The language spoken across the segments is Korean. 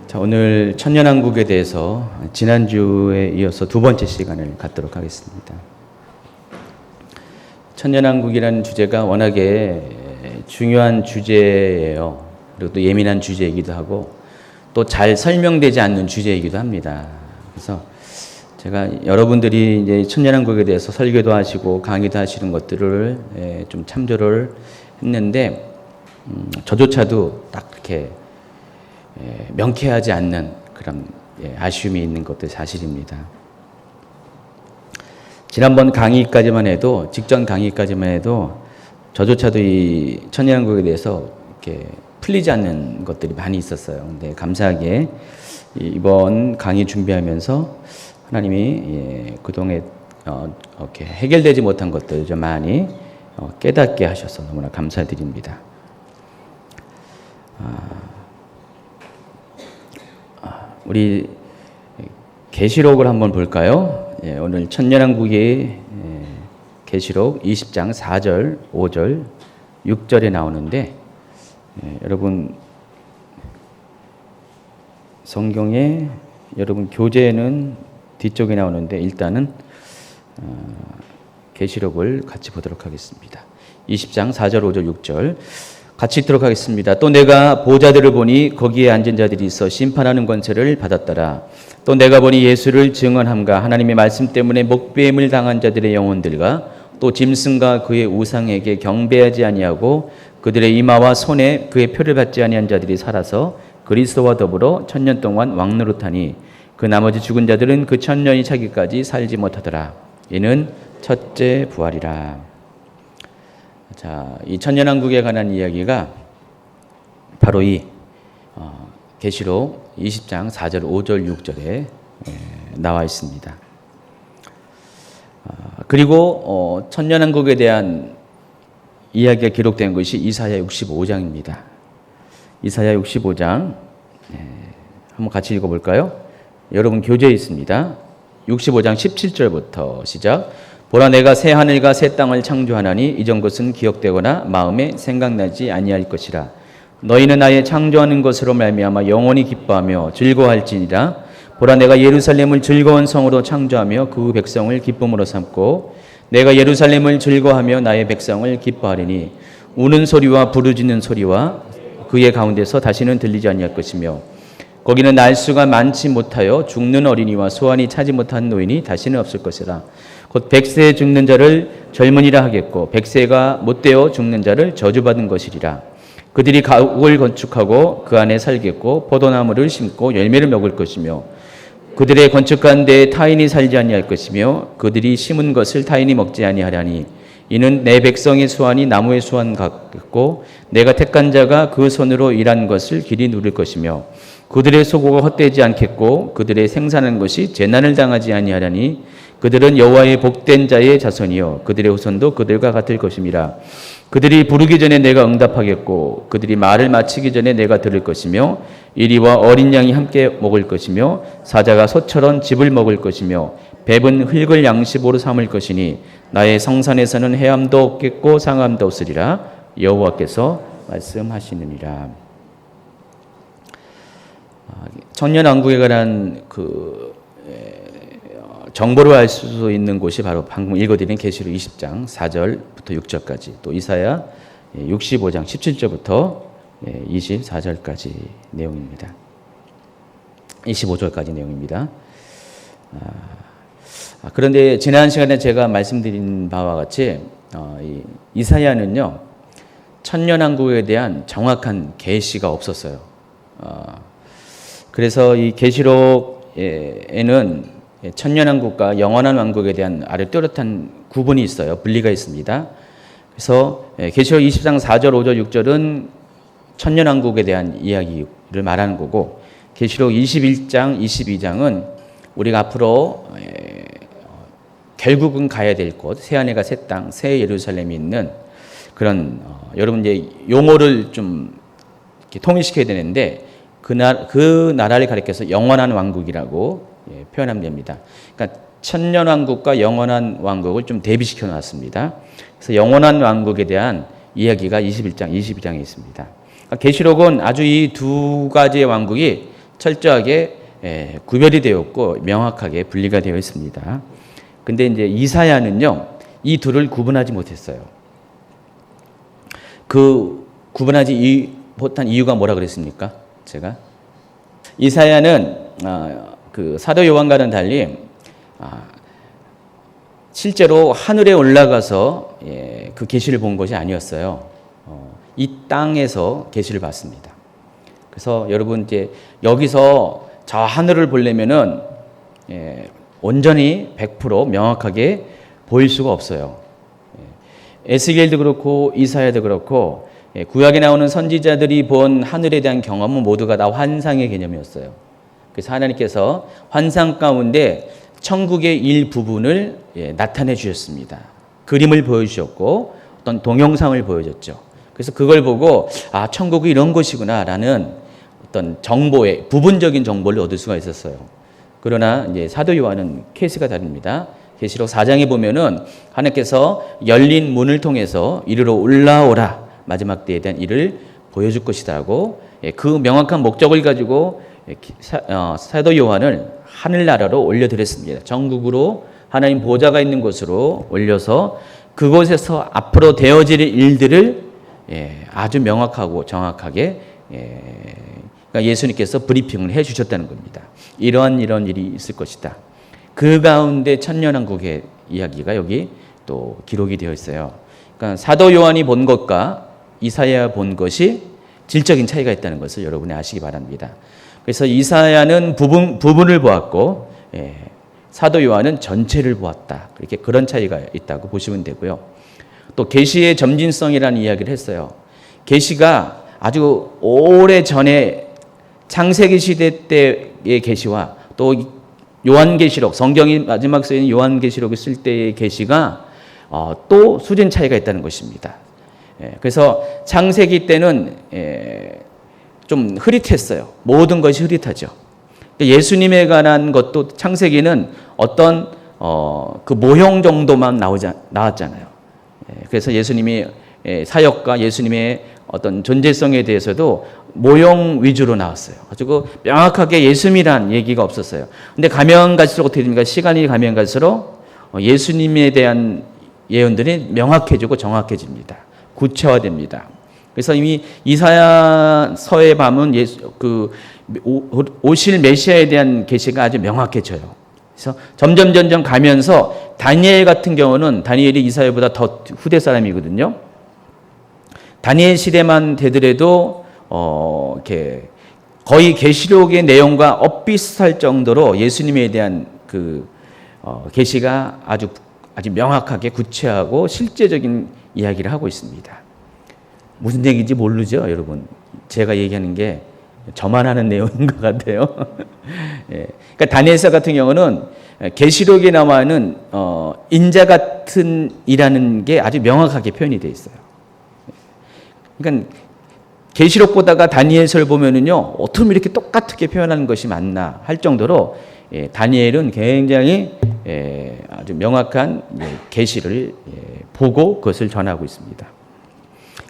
자, 오늘 천년왕국에 대해서 지난주에 이어서 두 번째 시간을 갖도록 하겠습니다. 천년왕국이라는 주제가 워낙에 중요한 주제예요. 그리고 또 예민한 주제이기도 하고 또 잘 설명되지 않는 주제이기도 합니다. 그래서 제가 여러분들이 이제 천년왕국에 대해서 설교도 하시고 강의도 하시는 것들을 좀 참조를 했는데 저조차도 딱 그렇게 명쾌하지 않는 그런 아쉬움이 있는 것도 사실입니다. 지난번 강의까지만 해도 직전 강의까지만 해도 저조차도 이 천년왕국에 대해서 이렇게 풀리지 않는 것들이 많이 있었어요. 근데 감사하게 이번 강의 준비하면서 하나님이 그동안 이렇게 해결되지 못한 것들 좀 많이 깨닫게 하셔서 너무나 감사드립니다. 우리 계시록을 한번 볼까요? 오늘 천년왕국의 계시록 20장 4절, 5절, 6절에 나오는데 여러분 성경에 여러분 교재에는 뒤쪽에 나오는데 일단은 계시록을 같이 보도록 하겠습니다. 20장 4절, 5절, 6절 같이 읽도록 하겠습니다. 또 내가 보좌들을 보니 거기에 앉은 자들이 있어 심판하는 권세를 받았더라. 또 내가 보니 예수를 증언함과 하나님의 말씀 때문에 목배임을 당한 자들의 영혼들과 또 짐승과 그의 우상에게 경배하지 아니하고 그들의 이마와 손에 그의 표를 받지 아니한 자들이 살아서 그리스도와 더불어 천년 동안 왕노릇하니 그 나머지 죽은 자들은 그 천년이 차기까지 살지 못하더라. 이는 첫째 부활이라. 자, 이 천년왕국에 관한 이야기가 바로 이 계시록 20장 4절, 5절, 6절에 나와 있습니다. 그리고 천년왕국에 대한 이야기가 기록된 것이 이사야 65장입니다. 이사야 65장 한번 같이 읽어볼까요? 여러분 교재에 있습니다. 65장 17절부터 시작. 보라 내가 새 하늘과 새 땅을 창조하나니 이전 것은 기억되거나 마음에 생각나지 아니할 것이라. 너희는 나의 창조하는 것으로 말미암아 영원히 기뻐하며 즐거워할지니라. 보라 내가 예루살렘을 즐거운 성으로 창조하며 그 백성을 기쁨으로 삼고 내가 예루살렘을 즐거워하며 나의 백성을 기뻐하리니 우는 소리와 부르짖는 소리와 그의 가운데서 다시는 들리지 아니할 것이며 거기는 날수가 많지 못하여 죽는 어린이와 소환이 차지 못한 노인이 다시는 없을 것이라. 곧 100세에 죽는 자를 젊은이라 하겠고 100세가 못되어 죽는 자를 저주받은 것이리라. 그들이 가옥을 건축하고 그 안에 살겠고 포도나무를 심고 열매를 먹을 것이며 그들의 건축한 데에 타인이 살지 아니할 것이며 그들이 심은 것을 타인이 먹지 아니하리니 이는 내 백성의 수완이 나무의 수완 같고 내가 택한 자가 그 손으로 일한 것을 길이 누릴 것이며 그들의 소고가 헛되지 않겠고 그들의 생산한 것이 재난을 당하지 아니하리니 그들은 여호와의 복된 자의 자손이요 그들의 후손도 그들과 같을 것임이라. 그들이 부르기 전에 내가 응답하겠고 그들이 말을 마치기 전에 내가 들을 것이며 이리와 어린 양이 함께 먹을 것이며 사자가 소처럼 즙을 먹을 것이며 뱀은 흙을 양식으로 삼을 것이니 나의 성산에서는 해함도 없겠고 상함도 없으리라. 여호와께서 말씀하시느니라. 천년왕국에 관한 정보를 알 수 있는 곳이 바로 방금 읽어드린 계시록 20장 4절부터 6절까지 또 이사야 65장 17절부터 24절까지 내용입니다. 25절까지 내용입니다. 그런데 지난 시간에 제가 말씀드린 바와 같이 이사야는요 천년왕국에 대한 정확한 계시가 없었어요. 그래서 이 계시록에는 천년왕국과 영원한 왕국에 대한 아주 뚜렷한 구분이 있어요. 분리가 있습니다. 그래서 계시록 20장 4절, 5절, 6절은 천년왕국에 대한 이야기를 말하는 거고 계시록 21장, 22장은 우리가 앞으로 결국은 가야 될 곳, 새 하늘과 새 땅, 새 예루살렘이 있는 그런 여러분 이제 용어를 좀 이렇게 통일시켜야 되는데 그 나라를 가리켜서 영원한 왕국이라고 표현하면 됩니다. 그러니까 천년왕국과 영원한 왕국을 좀 대비시켜 놨습니다. 그래서 영원한 왕국에 대한 이야기가 21장, 22장에 있습니다. 그러니까 계시록은 아주 이 두 가지의 왕국이 철저하게 구별이 되었고 명확하게 분리가 되어 있습니다. 근데 이제 이사야는요, 이 둘을 구분하지 못했어요. 그 구분하지 못한 이유가 뭐라 그랬습니까? 제가 이사야는 그 사도 요한과는 달리 실제로 하늘에 올라가서 그 계시를 본 것이 아니었어요. 이 땅에서 계시를 봤습니다. 그래서 여러분 이제 여기서 저 하늘을 보려면은 온전히 100% 명확하게 보일 수가 없어요. 에스겔도 그렇고 이사야도 그렇고 구약에 나오는 선지자들이 본 하늘에 대한 경험은 모두가 다 환상의 개념이었어요. 그래서 하나님께서 환상 가운데 천국의 일부분을 나타내 주셨습니다. 그림을 보여주셨고 어떤 동영상을 보여줬죠. 그래서 그걸 보고 천국이 이런 곳이구나라는 어떤 정보의 부분적인 정보를 얻을 수가 있었어요. 그러나 이제 사도 요한은 케이스가 다릅니다. 계시록 4장에 보면은 하나님께서 열린 문을 통해서 이리로 올라오라, 마지막 때에 대한 일을 보여줄 것이다고 그 명확한 목적을 가지고 사도 요한을 하늘나라로 올려드렸습니다. 전국으로 하나님 보좌가 있는 곳으로 올려서 그곳에서 앞으로 되어질 일들을 아주 명확하고 정확하게 그러니까 예수님께서 브리핑을 해주셨다는 겁니다. 이런 일이 있을 것이다. 그 가운데 천년왕국의 이야기가 여기 또 기록이 되어 있어요. 그러니까 사도 요한이 본 것과 이사야 본 것이 질적인 차이가 있다는 것을 여러분이 아시기 바랍니다. 그래서 이사야는 부분을 보았고 사도 요한은 전체를 보았다. 이렇게 그런 차이가 있다고 보시면 되고요. 또 계시의 점진성이라는 이야기를 했어요. 계시가 아주 오래 전에 창세기 시대 때의 계시와 또 요한계시록, 성경이 마지막 쓰인 요한계시록을 쓸 때의 계시가 또 수준 차이가 있다는 것입니다. 그래서 창세기 때는 좀 흐릿했어요. 모든 것이 흐릿하죠. 예수님에 관한 것도 창세기는 어떤 그 모형 정도만 나왔잖아요. 그래서 예수님이 사역과 예수님의 어떤 존재성에 대해서도 모형 위주로 나왔어요. 가지고 명확하게 예수님이란 얘기가 없었어요. 근데 가면 갈수록 어떻게 됩니까? 시간이 가면 갈수록 예수님에 대한 예언들이 명확해지고 정확해집니다. 구체화됩니다. 그래서 이미 이사야서의 밤은 오실 메시아에 대한 계시가 아주 명확해져요. 그래서 점점 가면서 다니엘 같은 경우는 다니엘이 이사야보다 더 후대 사람이거든요. 다니엘 시대만 되더라도 이렇게 거의 계시록의 내용과 엇비슷할 정도로 예수님에 대한 그 계시가 아주 명확하게 구체하고 실제적인 이야기를 하고 있습니다. 무슨 얘기인지 모르죠, 여러분. 제가 얘기하는 게 저만 하는 내용인 것 같아요. 그러니까 다니엘서 같은 경우는 계시록에 나와 있는 인자 같은 이라는 게 아주 명확하게 표현이 되어 있어요. 그러니까 계시록 보다가 다니엘서를 보면은요, 어떻게 이렇게 똑같게 표현하는 것이 맞나 할 정도로 다니엘은 굉장히 아주 명확한 계시를 보고 그것을 전하고 있습니다.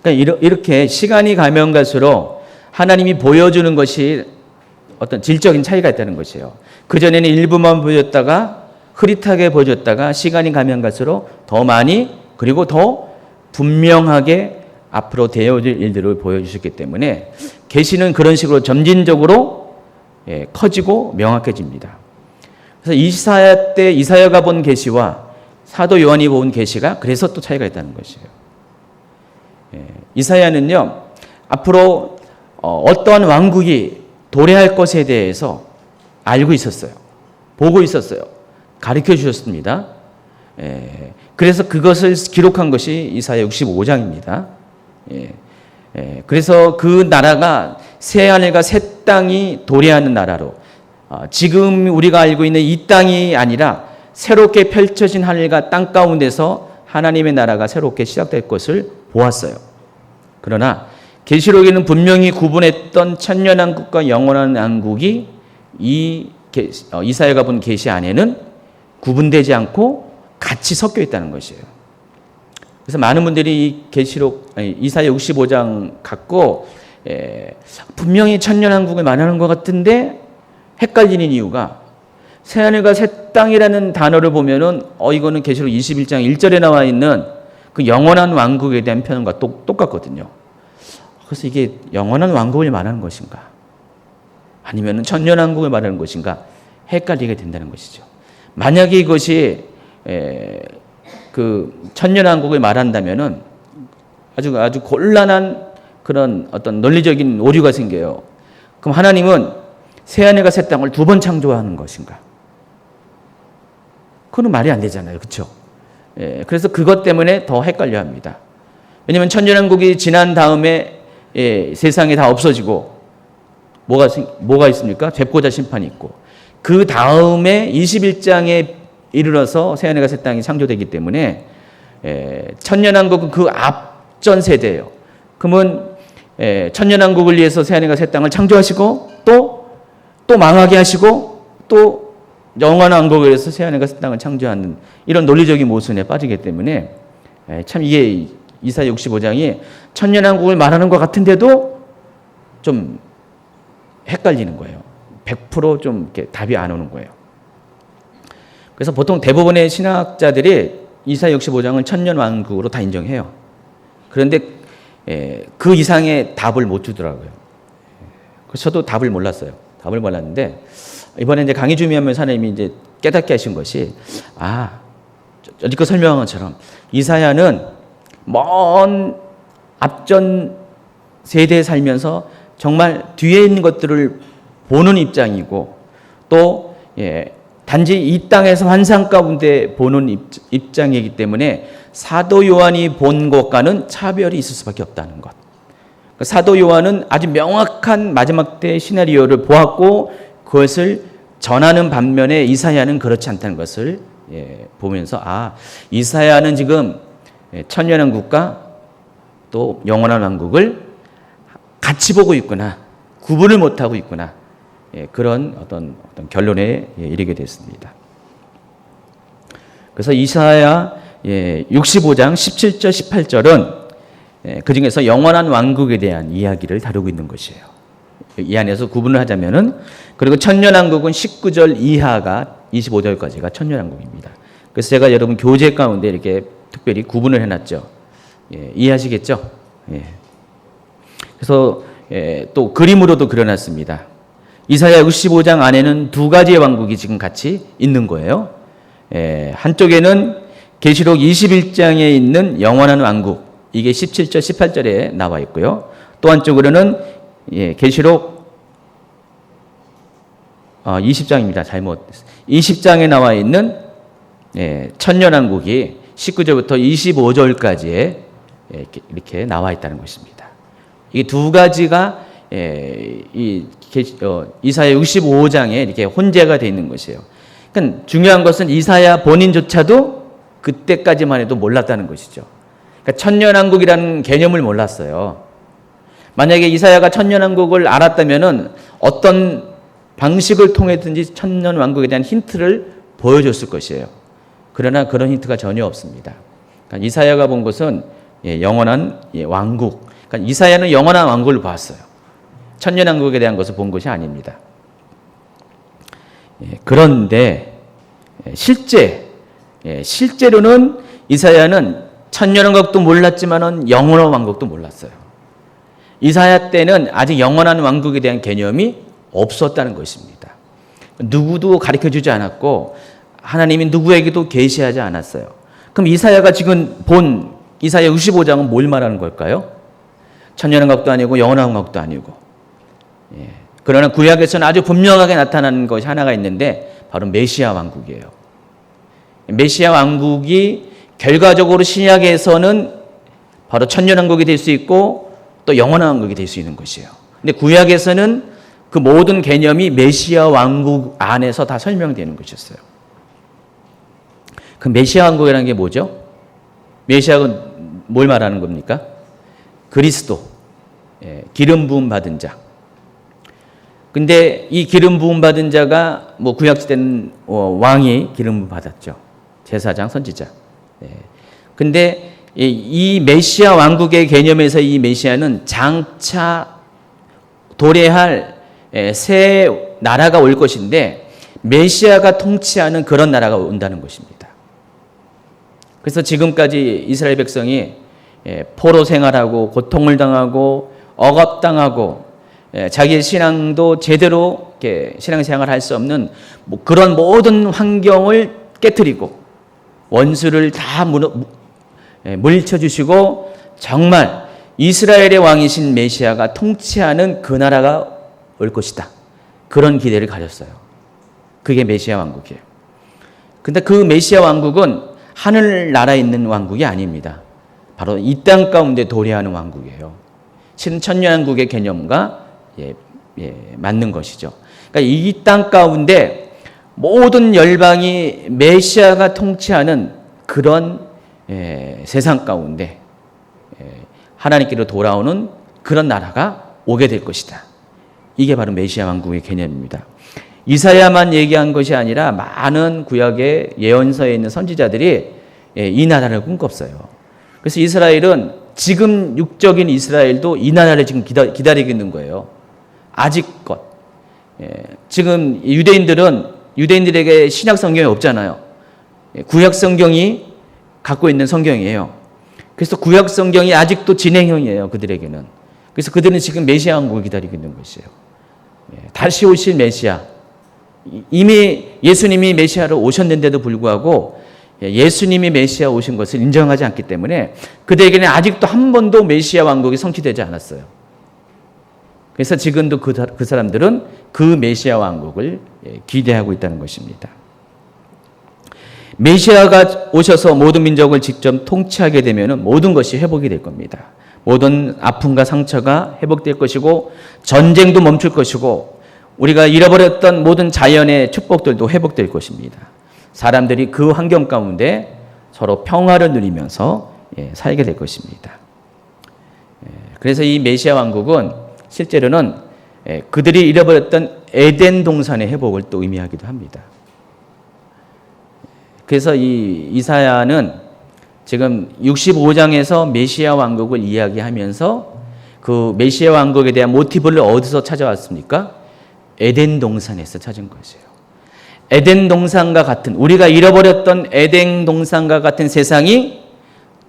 그러니까 이렇게 시간이 가면 갈수록 하나님이 보여주는 것이 어떤 질적인 차이가 있다는 것이에요. 그전에는 일부만 보여줬다가 흐릿하게 보여줬다가 시간이 가면 갈수록 더 많이 그리고 더 분명하게 앞으로 되어질 일들을 보여주셨기 때문에 계시는 그런 식으로 점진적으로 커지고 명확해집니다. 그래서 이사야 때 이사야가 본 계시와 사도 요한이 본 계시가 그래서 또 차이가 있다는 것이에요. 이사야는요, 앞으로 어떠한 왕국이 도래할 것에 대해서 알고 있었어요. 보고 있었어요. 가르쳐 주셨습니다. 그래서 그것을 기록한 것이 이사야 65장입니다. 그래서 그 나라가 새 하늘과 새 땅이 도래하는 나라로 지금 우리가 알고 있는 이 땅이 아니라 새롭게 펼쳐진 하늘과 땅 가운데서 하나님의 나라가 새롭게 시작될 것을 보았어요. 그러나 계시록에는 분명히 구분했던 천년왕국과 영원한 왕국이 이사야가 본 계시 안에는 구분되지 않고 같이 섞여 있다는 것이에요. 그래서 많은 분들이 이 계시록 이사야 65장 갖고 분명히 천년왕국을 말하는 것 같은데 헷갈리는 이유가 새하늘과 새 땅이라는 단어를 보면은 이거는 계시록 21장 1절에 나와 있는 그 영원한 왕국에 대한 표현과 똑같거든요. 그래서 이게 영원한 왕국을 말하는 것인가? 아니면은 천년왕국을 말하는 것인가? 헷갈리게 된다는 것이죠. 만약에 이것이 그 천년왕국을 말한다면은 아주 곤란한 그런 어떤 논리적인 오류가 생겨요. 그럼 하나님은 새하늘과 새 땅을 두 번 창조하는 것인가? 그건 말이 안 되잖아요. 그렇죠? 그래서 그것 때문에 더 헷갈려 합니다. 왜냐하면 천년왕국이 지난 다음에 세상이 다 없어지고 뭐가 있습니까? 죄고자 심판이 있고 그 다음에 21장에 이르러서 새하늘과 새 땅이 창조되기 때문에 천년왕국은 그 앞전 세대예요. 그러면 천년왕국을 위해서 새하늘과 새 땅을 창조하시고 또 망하게 하시고 또 영원한 왕국을 위해서 새하늘과 새 땅을 창조하는 이런 논리적인 모순에 빠지기 때문에 참 이게 이사야 65장이 천년왕국을 말하는 것 같은데도 좀 헷갈리는 거예요. 100% 이렇게 답이 안 오는 거예요. 그래서 보통 대부분의 신학자들이 이사야 65장은 천년왕국으로 다 인정해요. 그런데 그 이상의 답을 못 주더라고요. 그래서 저도 답을 몰랐어요. 답을 몰랐는데 이번에 이제 강의 준비하면서 하나님이 이제 깨닫게 하신 것이 여지껏 설명한 것처럼 이사야는 먼 앞전 세대에 살면서 정말 뒤에 있는 것들을 보는 입장이고 또 단지 이 땅에서 환상 가운데 보는 입장이기 때문에 사도 요한이 본 것과는 차별이 있을 수밖에 없다는 것. 사도 요한은 아주 명확한 마지막 때 시나리오를 보았고 그것을 전하는 반면에 이사야는 그렇지 않다는 것을 보면서 이사야는 지금 천년왕국과 또 영원한 왕국을 같이 보고 있구나. 구분을 못하고 있구나. 그런 어떤 결론에 이르게 됐습니다. 그래서 이사야 65장 17절 18절은 그 중에서 영원한 왕국에 대한 이야기를 다루고 있는 것이에요. 이 안에서 구분을 하자면은 그리고 천년왕국은 19절 이하가 25절까지가 천년왕국입니다. 그래서 제가 여러분 교재 가운데 이렇게 특별히 구분을 해놨죠. 이해하시겠죠? 그래서 또 그림으로도 그려놨습니다. 이사야 65장 안에는 두 가지의 왕국이 지금 같이 있는 거예요. 한쪽에는 계시록 21장에 있는 영원한 왕국, 이게 17절, 18절에 나와 있고요. 또 한쪽으로는 계시록 20장입니다. 20장에 나와 있는 천년왕국이 19절부터 25절까지에 이렇게 나와 있다는 것입니다. 이 두 가지가 이사야 65장에 이렇게 혼재가 되어 있는 것이에요. 그러니까 중요한 것은 이사야 본인조차도 그때까지만 해도 몰랐다는 것이죠. 그러니까 천년왕국이라는 개념을 몰랐어요. 만약에 이사야가 천년왕국을 알았다면은 어떤 방식을 통해든지 천년왕국에 대한 힌트를 보여줬을 것이에요. 그러나 그런 힌트가 전혀 없습니다. 그러니까 이사야가 본 것은 영원한 왕국. 그러니까 이사야는 영원한 왕국을 봤어요. 천년왕국에 대한 것을 본 것이 아닙니다. 그런데 실제로는 이사야는 천년왕국도 몰랐지만은 영원한 왕국도 몰랐어요. 이사야 때는 아직 영원한 왕국에 대한 개념이 없었다는 것입니다. 누구도 가르쳐주지 않았고 하나님이 누구에게도 계시하지 않았어요. 그럼 이사야가 지금 본 이사야 65장은 뭘 말하는 걸까요? 천년왕국도 아니고 영원한 왕국도 아니고. 그러나 구약에서는 아주 분명하게 나타나는 것이 하나가 있는데 바로 메시아 왕국이에요. 메시아 왕국이 결과적으로 신약에서는 바로 천년왕국이 될 수 있고 또 영원한 왕국이 될 수 있는 것이에요. 근데 구약에서는 그 모든 개념이 메시아 왕국 안에서 다 설명되는 것이었어요. 그 메시아 왕국이라는 게 뭐죠? 메시아가 뭘 말하는 겁니까? 그리스도, 기름 부음 받은 자. 근데 이 기름 부음 받은 자가 구약시대는 왕이 기름 부음 받았죠. 제사장, 선지자. 근데 이 메시아 왕국의 개념에서 이 메시아는 장차 도래할 새 나라가 올 것인데 메시아가 통치하는 그런 나라가 온다는 것입니다. 그래서 지금까지 이스라엘 백성이 포로 생활하고 고통을 당하고 억압당하고 자기의 신앙도 제대로 신앙생활을 할 수 없는 그런 모든 환경을 깨뜨리고 원수를 다 물리쳐주시고 정말 이스라엘의 왕이신 메시아가 통치하는 그 나라가 올 것이다. 그런 기대를 가졌어요. 그게 메시아 왕국이에요. 근데 그 메시아 왕국은 하늘나라에 있는 왕국이 아닙니다. 바로 이 땅 가운데 도래하는 왕국이에요. 천년왕국의 개념과 맞는 것이죠. 그러니까 이 땅 가운데 모든 열방이 메시아가 통치하는 그런 세상 가운데 하나님께로 돌아오는 그런 나라가 오게 될 것이다. 이게 바로 메시아 왕국의 개념입니다. 이사야만 얘기한 것이 아니라 많은 구약의 예언서에 있는 선지자들이 이 나라를 꿈꿨어요. 그래서 이스라엘은 지금 육적인 이스라엘도 이 나라를 지금 기다리고 있는 거예요. 아직껏. 지금 유대인들에게 신약 성경이 없잖아요. 구약 성경이 갖고 있는 성경이에요. 그래서 구약 성경이 아직도 진행형이에요. 그들에게는. 그래서 그들은 지금 메시아 왕국을 기다리고 있는 것이에요. 다시 오실 메시아. 이미 예수님이 메시아로 오셨는데도 불구하고 예수님이 메시아 오신 것을 인정하지 않기 때문에 그들에게는 아직도 한 번도 메시아 왕국이 성취되지 않았어요. 그래서 지금도 그 사람들은 그 메시아 왕국을 기대하고 있다는 것입니다. 메시아가 오셔서 모든 민족을 직접 통치하게 되면 모든 것이 회복이 될 겁니다. 모든 아픔과 상처가 회복될 것이고 전쟁도 멈출 것이고 우리가 잃어버렸던 모든 자연의 축복들도 회복될 것입니다. 사람들이 그 환경 가운데 서로 평화를 누리면서 살게 될 것입니다. 그래서 이 메시아 왕국은 실제로는 그들이 잃어버렸던 에덴 동산의 회복을 또 의미하기도 합니다. 그래서 이 이사야는 지금 65장에서 메시아 왕국을 이야기하면서 그 메시아 왕국에 대한 모티브를 어디서 찾아왔습니까? 에덴 동산에서 찾은 것이에요. 에덴 동산과 같은 우리가 잃어버렸던 에덴 동산과 같은 세상이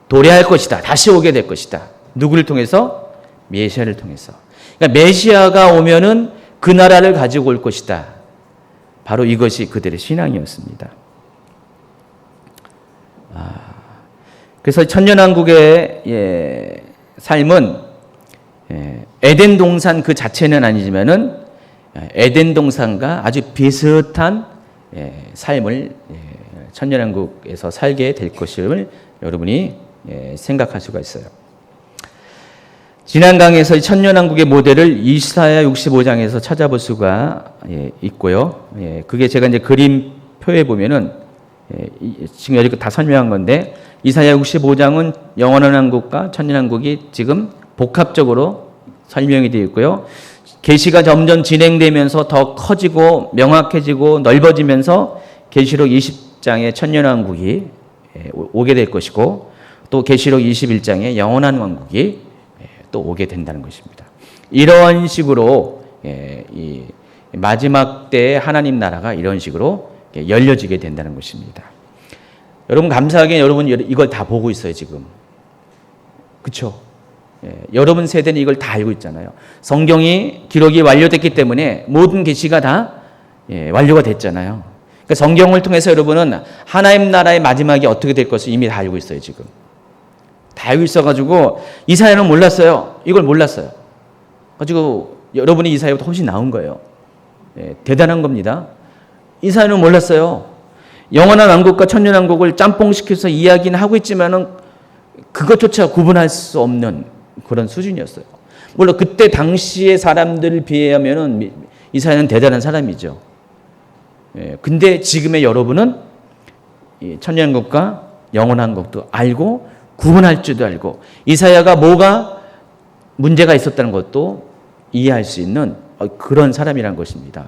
도래할 것이다. 다시 오게 될 것이다. 누구를 통해서? 메시아를 통해서. 그러니까 메시아가 오면은 그 나라를 가지고 올 것이다. 바로 이것이 그들의 신앙이었습니다. 그래서 천년왕국의 삶은 에덴 동산 그 자체는 아니지만은 에덴 동산과 아주 비슷한 삶을 천년왕국에서 살게 될 것을 여러분이 생각할 수가 있어요. 지난 강의에서 천년왕국의 모델을 이사야 65장에서 찾아볼 수가 있고요. 그게 제가 이제 그림표에 보면은 지금 여기까지 다 설명한 건데 이사야 65장은 영원한 왕국과 천년왕국이 지금 복합적으로 설명이 되어 있고요. 계시가 점점 진행되면서 더 커지고 명확해지고 넓어지면서 계시록 20장에 천년왕국이 오게 될 것이고 또 계시록 21장에 영원한 왕국이 또 오게 된다는 것입니다. 이런 식으로 이 마지막 때의 하나님 나라가 이런 식으로 열려지게 된다는 것입니다. 여러분 감사하게 여러분 이걸 다 보고 있어요 지금. 그렇죠? 여러분 세대는 이걸 다 알고 있잖아요. 성경이 기록이 완료됐기 때문에 모든 계시가 다 완료가 됐잖아요. 그러니까 성경을 통해서 여러분은 하나님 나라의 마지막이 어떻게 될 것을 이미 다 알고 있어요 지금. 다 알고 있어가지고 이사야는 몰랐어요. 이걸 몰랐어요. 가지고 여러분이 이사야보다 훨씬 나은 거예요. 대단한 겁니다. 이사야는 몰랐어요. 영원한 왕국과 천년왕국을 짬뽕시켜서 이야기는 하고 있지만은 그것조차 구분할 수 없는 그런 수준이었어요. 물론 그때 당시의 사람들을 비하면은 이사야는 대단한 사람이죠. 근데 지금의 여러분은 천년왕국과 영원한 왕국도 알고 구분할 줄도 알고 이사야가 뭐가 문제가 있었다는 것도 이해할 수 있는 그런 사람이란 것입니다.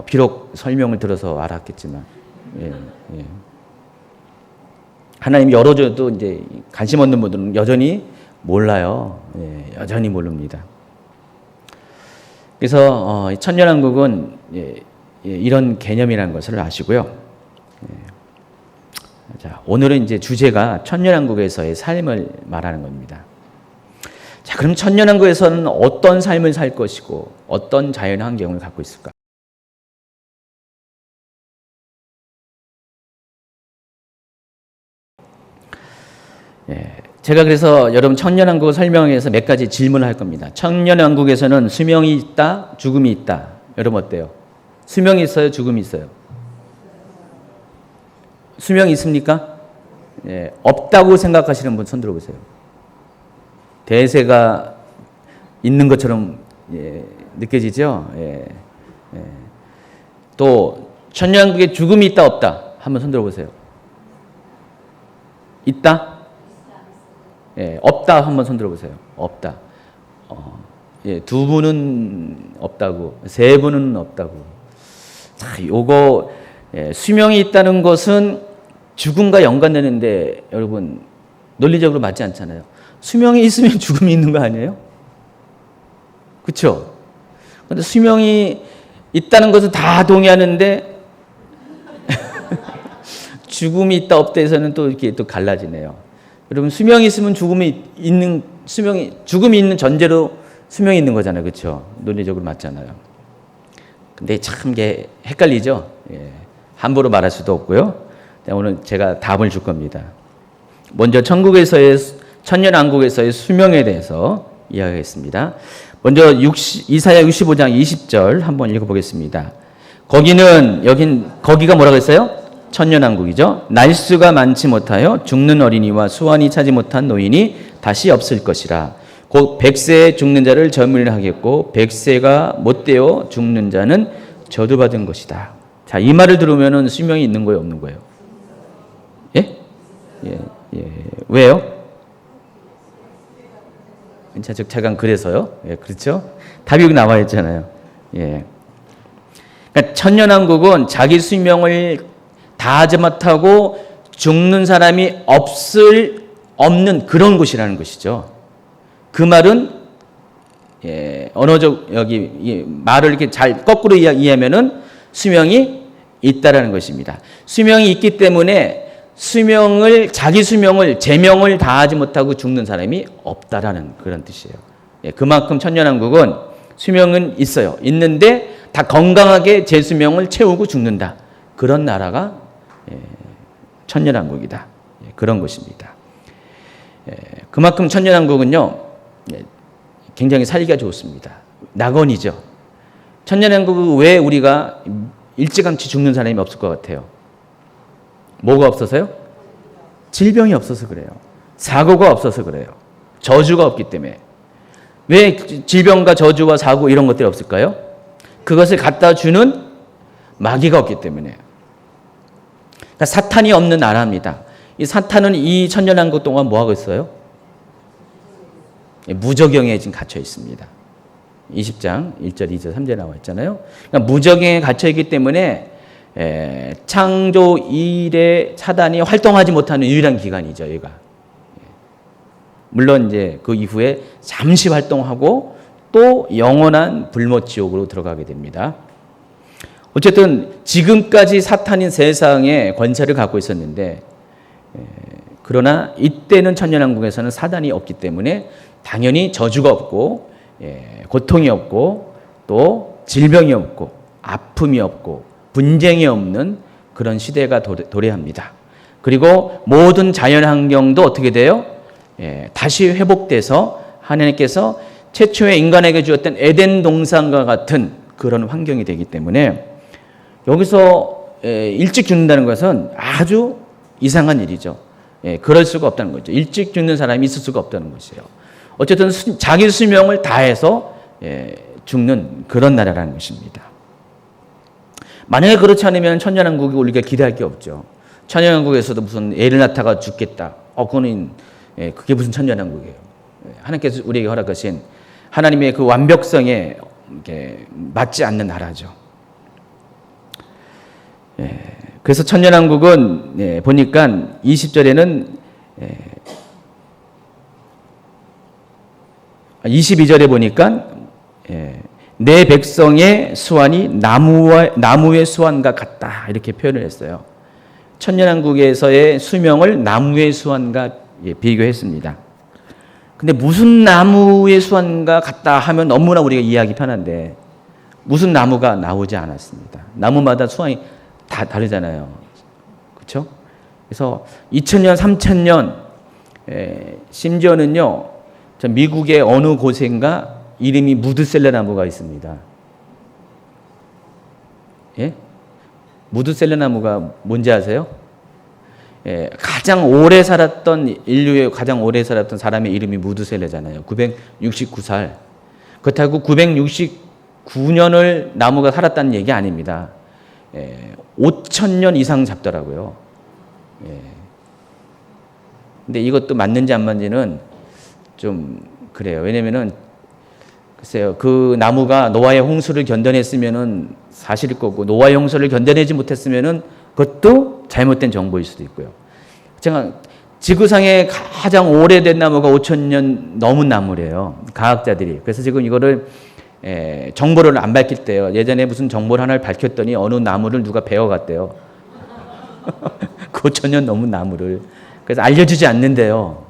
비록 설명을 들어서 알았겠지만, 하나님이 열어줘도 이제 관심 없는 분들은 여전히 몰라요. 여전히 모릅니다. 그래서 천년왕국은 이런 개념이라는 것을 아시고요. 자, 오늘은 이제 주제가 천년왕국에서의 삶을 말하는 겁니다. 자, 그럼 천년왕국에서는 어떤 삶을 살 것이고 어떤 자연 환경을 갖고 있을까? 제가 그래서 여러분 천년왕국을 설명해서 몇 가지 질문을 할 겁니다. 천년왕국에서는 수명이 있다, 죽음이 있다. 여러분 어때요? 수명이 있어요, 죽음이 있어요? 수명이 있습니까? 없다고 생각하시는 분 손 들어보세요. 대세가 있는 것처럼 느껴지죠? 또 천년왕국에 죽음이 있다, 없다? 한번 손 들어보세요. 있다? 없다 한번 손 들어보세요. 없다. 두 분은 없다고, 세 분은 없다고. 자, 요거 수명이 있다는 것은 죽음과 연관되는데 여러분 논리적으로 맞지 않잖아요. 수명이 있으면 죽음이 있는 거 아니에요? 그렇죠? 그런데 수명이 있다는 것은 다 동의하는데 죽음이 있다 없다에서는 또 이렇게 또 갈라지네요. 여러분 수명이 있으면 죽음이 있는 전제로 수명이 있는 거잖아요, 그렇죠? 논리적으로 맞잖아요. 근데 참 이게 헷갈리죠. 함부로 말할 수도 없고요. 오늘 제가 답을 줄 겁니다. 먼저 천년왕국에서의 수명에 대해서 이야기하겠습니다. 먼저 이사야 65장 20절 한번 읽어보겠습니다. 거기가 뭐라고 했어요? 천년왕국이죠. 날수가 많지 못하여 죽는 어린이와 수완이 차지 못한 노인이 다시 없을 것이라. 곧 100세에 죽는 자를 저물하겠고 100세가 못되어 죽는 자는 저주받은 것이다. 자, 이 말을 들으면 수명이 있는 거예요, 없는 거예요? 예? 왜요? 잠깐 그래서요? 그렇죠? 답이 여기 나와 있잖아요. 그러니까 천년왕국은 자기 수명을 다하지 못하고 죽는 사람이 없는 그런 곳이라는 것이죠. 그 말은 언어적 말을 이렇게 잘 거꾸로 이해하면은 수명이 있다라는 것입니다. 수명이 있기 때문에 자기 수명을 제명을 다하지 못하고 죽는 사람이 없다라는 그런 뜻이에요. 그만큼 천년왕국은 수명은 있어요. 있는데 다 건강하게 제 수명을 채우고 죽는다. 그런 나라가 천년왕국이다. 그런 것입니다. 그만큼 천년왕국은요 굉장히 살기가 좋습니다. 낙원이죠. 천년왕국은 왜 우리가 일찌감치 죽는 사람이 없을 것 같아요? 뭐가 없어서요? 질병이 없어서 그래요. 사고가 없어서 그래요. 저주가 없기 때문에. 왜 질병과 저주와 사고 이런 것들이 없을까요? 그것을 갖다 주는 마귀가 없기 때문에. 그러니까 사탄이 없는 나라입니다. 이 사탄은 이 천년왕국 동안 뭐 하고 있어요? 무저경에 지금 갇혀 있습니다. 20장 1절, 2절, 3절에 나와 있잖아요. 그러니까 무저경에 갇혀 있기 때문에 창조 이래 사단이 활동하지 못하는 유일한 기간이죠, 얘가. 물론 이제 그 이후에 잠시 활동하고 또 영원한 불못 지옥으로 들어가게 됩니다. 어쨌든 지금까지 사탄인 세상에 권세를 갖고 있었는데 그러나 이때는 천년왕국에서는 사단이 없기 때문에 당연히 저주가 없고 고통이 없고 또 질병이 없고 아픔이 없고 분쟁이 없는 그런 시대가 도래합니다. 그리고 모든 자연환경도 어떻게 돼요? 다시 회복돼서 하나님께서 최초의 인간에게 주었던 에덴 동산과 같은 그런 환경이 되기 때문에 여기서 일찍 죽는다는 것은 아주 이상한 일이죠. 그럴 수가 없다는 거죠. 일찍 죽는 사람이 있을 수가 없다는 것이에요. 어쨌든 자기 수명을 다해서 죽는 그런 나라라는 것입니다. 만약에 그렇지 않으면 천년왕국이 우리가 기대할 게 없죠. 천년왕국에서도 무슨 애를 낳다가 죽겠다. 그게 무슨 천년왕국이에요. 하나님께서 우리에게 허락하신 하나님의 그 완벽성에 맞지 않는 나라죠. 그래서 천년왕국은 보니까 20절에는 22절에 보니까 내 백성의 수완이 나무의 수완과 같다. 이렇게 표현을 했어요. 천년왕국에서의 수명을 나무의 수완과 비교했습니다. 근데 무슨 나무의 수완과 같다 하면 너무나 우리가 이해하기 편한데 무슨 나무가 나오지 않았습니다. 나무마다 수완이 다 다르잖아요. 그렇죠? 그래서 2000년, 3000년 심지어는요. 미국의 어느 곳인가 이름이 무드셀러 나무가 있습니다. 예? 무드셀러 나무가 뭔지 아세요? 가장 오래 살았던 인류의 가장 오래 살았던 사람의 이름이 무드셀러잖아요. 969살. 그렇다고 969년을 나무가 살았다는 얘기 아닙니다. 5,000년 이상 잡더라고요. 근데 이것도 맞는지 안 맞는지는 좀 그래요. 왜냐면은 글쎄요, 그 나무가 노아의 홍수를 견뎌냈으면은 사실일 거고 노아의 홍수를 견뎌내지 못했으면은 그것도 잘못된 정보일 수도 있고요. 제가 지구상에 가장 오래된 나무가 5,000년 넘은 나무래요. 과학자들이. 그래서 지금 이거를 정보를 안 밝힐 때요. 예전에 무슨 정보를 하나를 밝혔더니 어느 나무를 누가 베어갔대요. 그 5,000년 넘은 나무를. 그래서 알려주지 않는데요.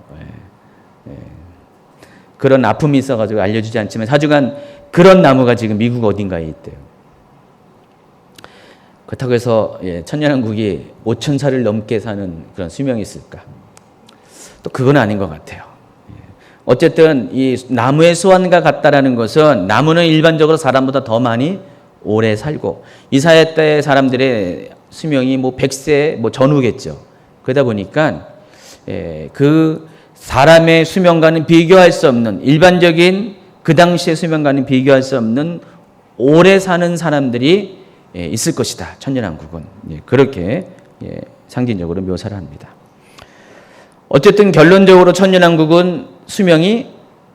그런 아픔이 있어가지고 알려주지 않지만 하여간 그런 나무가 지금 미국 어딘가에 있대요. 그렇다고 해서 천년왕국이 5,000살을 넘게 사는 그런 수명이 있을까? 또 그건 아닌 것 같아요. 어쨌든 이 나무의 수완과 같다라는 것은 나무는 일반적으로 사람보다 더 많이 오래 살고 이사야 때 사람들의 수명이 뭐 100세 뭐 전후겠죠. 그러다 보니까 그 사람의 수명과는 비교할 수 없는 일반적인 그 당시의 수명과는 비교할 수 없는 오래 사는 사람들이 있을 것이다. 천년왕국은 그렇게 상징적으로 묘사를 합니다. 어쨌든 결론적으로 천년왕국은 수명이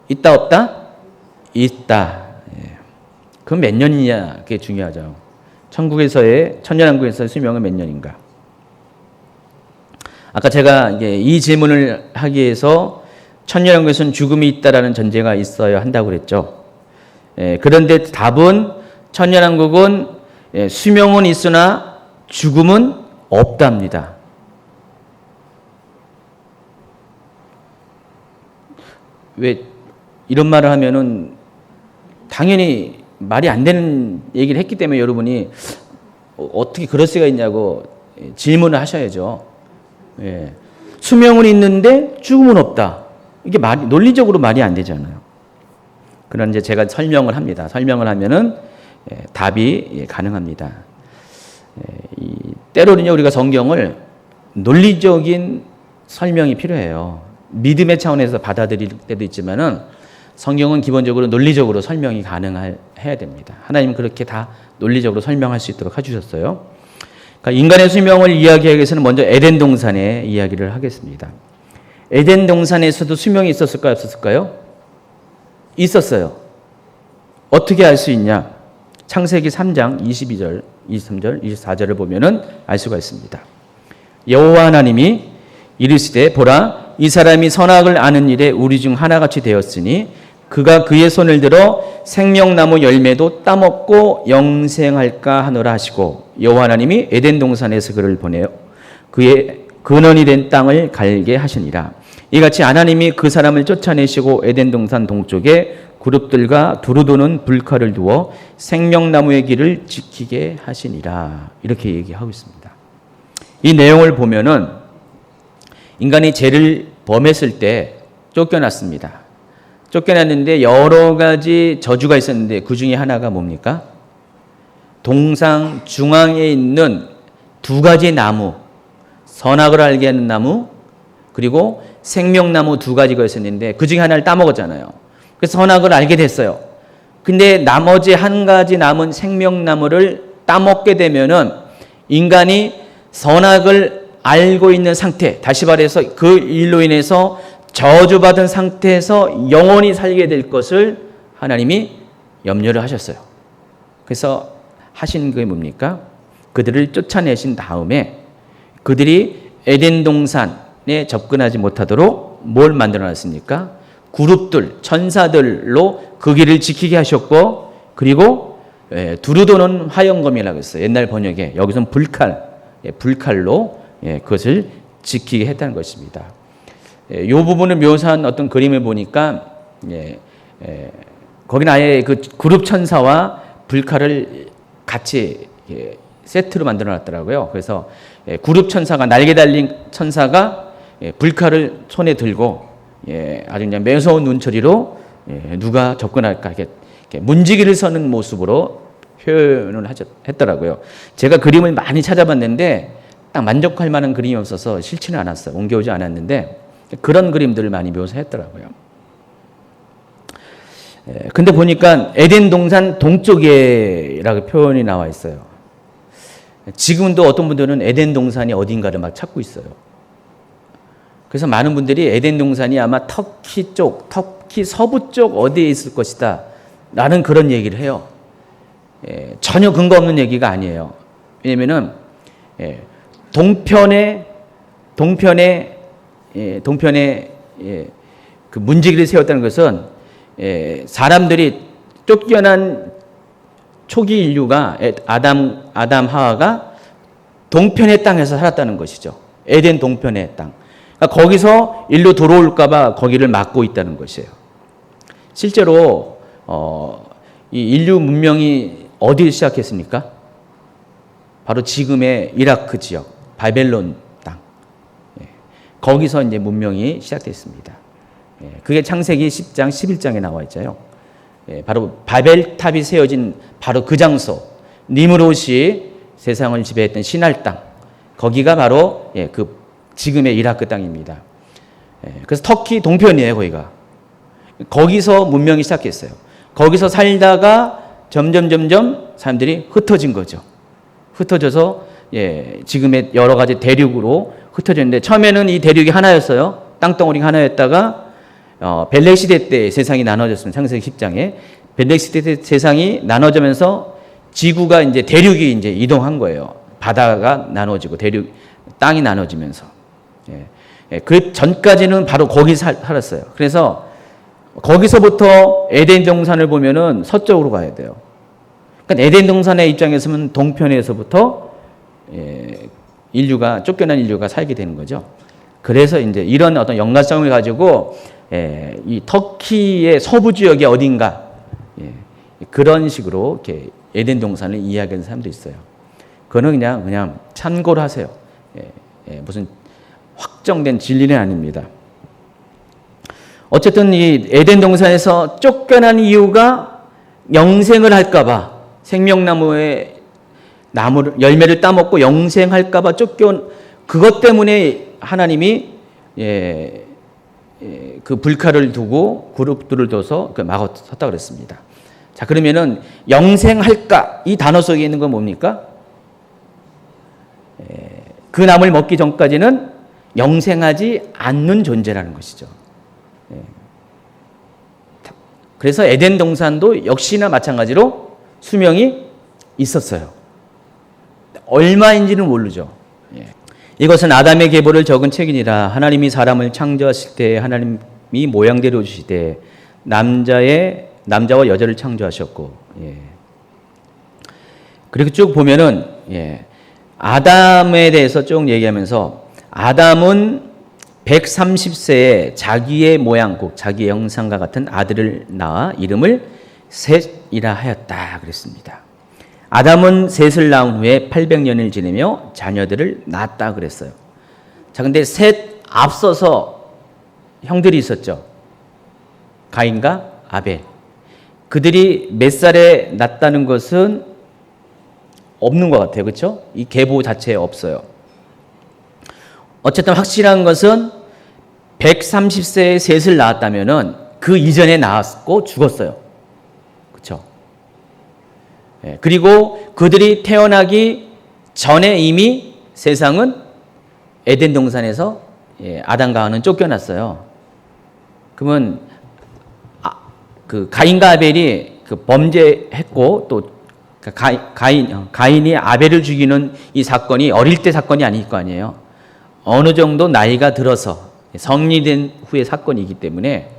있다 없다? 있다. 그럼 몇 년이냐 그게 중요하죠. 천년왕국에서의 수명은 몇 년인가? 아까 제가 이 질문을 하기 위해서 천년왕국에서는 죽음이 있다라는 전제가 있어야 한다고 그랬죠. 그런데 답은 천년왕국은 수명은 있으나 죽음은 없답니다. 왜 이런 말을 하면은 당연히 말이 안 되는 얘기를 했기 때문에 여러분이 어떻게 그럴 수가 있냐고 질문을 하셔야죠. 수명은 있는데 죽음은 없다. 이게 논리적으로 말이 안 되잖아요. 그런 이제 제가 설명을 합니다. 설명을 하면은 답이 가능합니다. 때로는요 우리가 성경을 논리적인 설명이 필요해요. 믿음의 차원에서 받아들일 때도 있지만은 성경은 기본적으로 논리적으로 설명이 가능해야 됩니다. 하나님은 그렇게 다 논리적으로 설명할 수 있도록 해주셨어요. 그러니까 인간의 수명을 이야기하기 위해서는 먼저 에덴 동산의 이야기를 하겠습니다. 에덴 동산에서도 수명이 있었을까요? 없었을까요? 있었어요. 어떻게 알 수 있냐? 창세기 3장 22절, 23절, 24절을 보면은 알 수가 있습니다. 여호와 하나님이 이르시되 보라 이 사람이 선악을 아는 일에 우리 중 하나같이 되었으니 그가 그의 손을 들어 생명나무 열매도 따먹고 영생할까 하노라 하시고 여호와 하나님이 에덴 동산에서 그를 보내어 그의 근원이 된 땅을 갈게 하시니라. 이같이 하나님이 그 사람을 쫓아내시고 에덴 동산 동쪽에 그룹들과 두루도는 불칼을 두어 생명나무의 길을 지키게 하시니라. 이렇게 얘기하고 있습니다. 이 내용을 보면은 인간이 죄를 범했을 때 쫓겨났습니다. 쫓겨났는데 여러 가지 저주가 있었는데 그 중에 하나가 뭡니까? 동상 중앙에 있는 두 가지 나무, 선악을 알게 하는 나무, 그리고 생명나무 두 가지가 있었는데 그 중에 하나를 따먹었잖아요. 그래서 선악을 알게 됐어요. 근데 나머지 한 가지 남은 생명나무를 따먹게 되면은 인간이 선악을 알고 있는 상태, 다시 말해서 그 일로 인해서 저주받은 상태에서 영원히 살게 될 것을 하나님이 염려를 하셨어요. 그래서 하신 게 뭡니까? 그들을 쫓아내신 다음에 그들이 에덴 동산에 접근하지 못하도록 뭘 만들어 놨습니까? 그룹들, 천사들로 그 길을 지키게 하셨고 그리고 두루도는 화영검이라고 했어요. 옛날 번역에 여기서는 불칼로 그것을 지키게 했다는 것입니다. 이 부분을 묘사한 어떤 그림을 보니까 거기는 아예 그 그룹 천사와 불칼을 같이 세트로 만들어 놨더라고요. 그래서 그룹 천사가 날개 달린 천사가 불칼을 손에 들고 아주 그냥 매서운 눈초리로 누가 접근할까 이렇게 문지기를 서는 모습으로 표현을 했더라고요. 제가 그림을 많이 찾아봤는데 딱 만족할 만한 그림이 없어서 싫지는 않았어요. 옮겨오지 않았는데 그런 그림들을 많이 묘사했더라고요. 근데 보니까 에덴 동산 동쪽에라고 표현이 나와 있어요. 지금도 어떤 분들은 에덴 동산이 어딘가를 막 찾고 있어요. 그래서 많은 분들이 에덴 동산이 아마 터키 서부 쪽 어디에 있을 것이다 라는 그런 얘기를 해요. 전혀 근거 없는 얘기가 아니에요. 왜냐면은 동편에 그 문지기를 세웠다는 것은 사람들이 쫓겨난 초기 인류가 아담 하와가 동편의 땅에서 살았다는 것이죠. 에덴 동편의 땅. 그러니까 거기서 일로 들어올까봐 거기를 막고 있다는 것이에요. 실제로 이 인류 문명이 어디에 시작했습니까? 바로 지금의 이라크 지역, 바벨론 땅. 거기서 이제 문명이 시작됐습니다. 그게 창세기 10장, 11장에 나와 있잖아요. 바로 바벨탑이 세워진 바로 그 장소, 니므롯이 세상을 지배했던 시날 땅, 거기가 바로 그 지금의 이라크 땅입니다. 그래서 터키 동편이에요, 거기가. 거기서 문명이 시작했어요. 거기서 살다가 점점 사람들이 흩어진 거죠. 흩어져서 지금의 여러 가지 대륙으로 흩어졌는데 처음에는 이 대륙이 하나였어요. 땅덩어리가 하나였다가 벨렉 시대 때 세상이 나눠졌습니다. 창세기 10장에 벨렉 시대 때 세상이 나눠지면서 지구가 이제 대륙이 이제 이동한 거예요. 바다가 나눠지고 땅이 나눠지면서 그 전까지는 바로 거기 살았어요. 그래서 거기서부터 에덴 동산을 보면은 서쪽으로 가야 돼요. 그러니까 에덴 동산의 입장에서는 동편에서부터 쫓겨난 인류가 살게 되는 거죠. 그래서 이제 이런 어떤 연관성을 가지고 이 터키의 서부 지역이 어딘가 그런 식으로 이렇게 에덴 동산을 이야기하는 사람도 있어요. 그거는 그냥 참고로 하세요. 무슨 확정된 진리는 아닙니다. 어쨌든 이 에덴 동산에서 쫓겨난 이유가 영생을 할까봐 생명나무의 열매를 따먹고 영생할까봐 그것 때문에 하나님이 그 불칼을 두고 그룹들을 둬서 막아섰다 그랬습니다. 자, 그러면은 영생할까 이 단어 속에 있는 건 뭡니까? 그 나무를 먹기 전까지는 영생하지 않는 존재라는 것이죠. 그래서 에덴 동산도 역시나 마찬가지로 수명이 있었어요. 얼마인지는 모르죠. 이것은 아담의 계보를 적은 책이니라. 하나님이 사람을 창조하실 때 하나님이 모양대로 주시되 남자와 여자를 창조하셨고, 그리고 쭉 보면은 아담에 대해서 쭉 얘기하면서 아담은 130세에 자기의 모양, 곧 자기의 형상과 같은 아들을 낳아 이름을 셋이라 하였다 그랬습니다. 아담은 셋을 낳은 후에 800년을 지내며 자녀들을 낳았다 그랬어요. 자, 근데 셋 앞서서 형들이 있었죠. 가인과 아벨. 그들이 몇 살에 낳았다는 것은 없는 것 같아요. 그렇죠? 이 계보 자체에 없어요. 어쨌든 확실한 것은 130세에 셋을 낳았다면은 그 이전에 낳았고 죽었어요. 그렇죠? 그리고 그들이 태어나기 전에 이미 세상은 에덴 동산에서 아담과 하와는 쫓겨났어요. 그러면 그 가인과 아벨이 그 범죄했고 또 가인이 아벨을 죽이는 이 사건이 어릴 때 사건이 아닐 거 아니에요. 어느 정도 나이가 들어서 성리된 후의 사건이기 때문에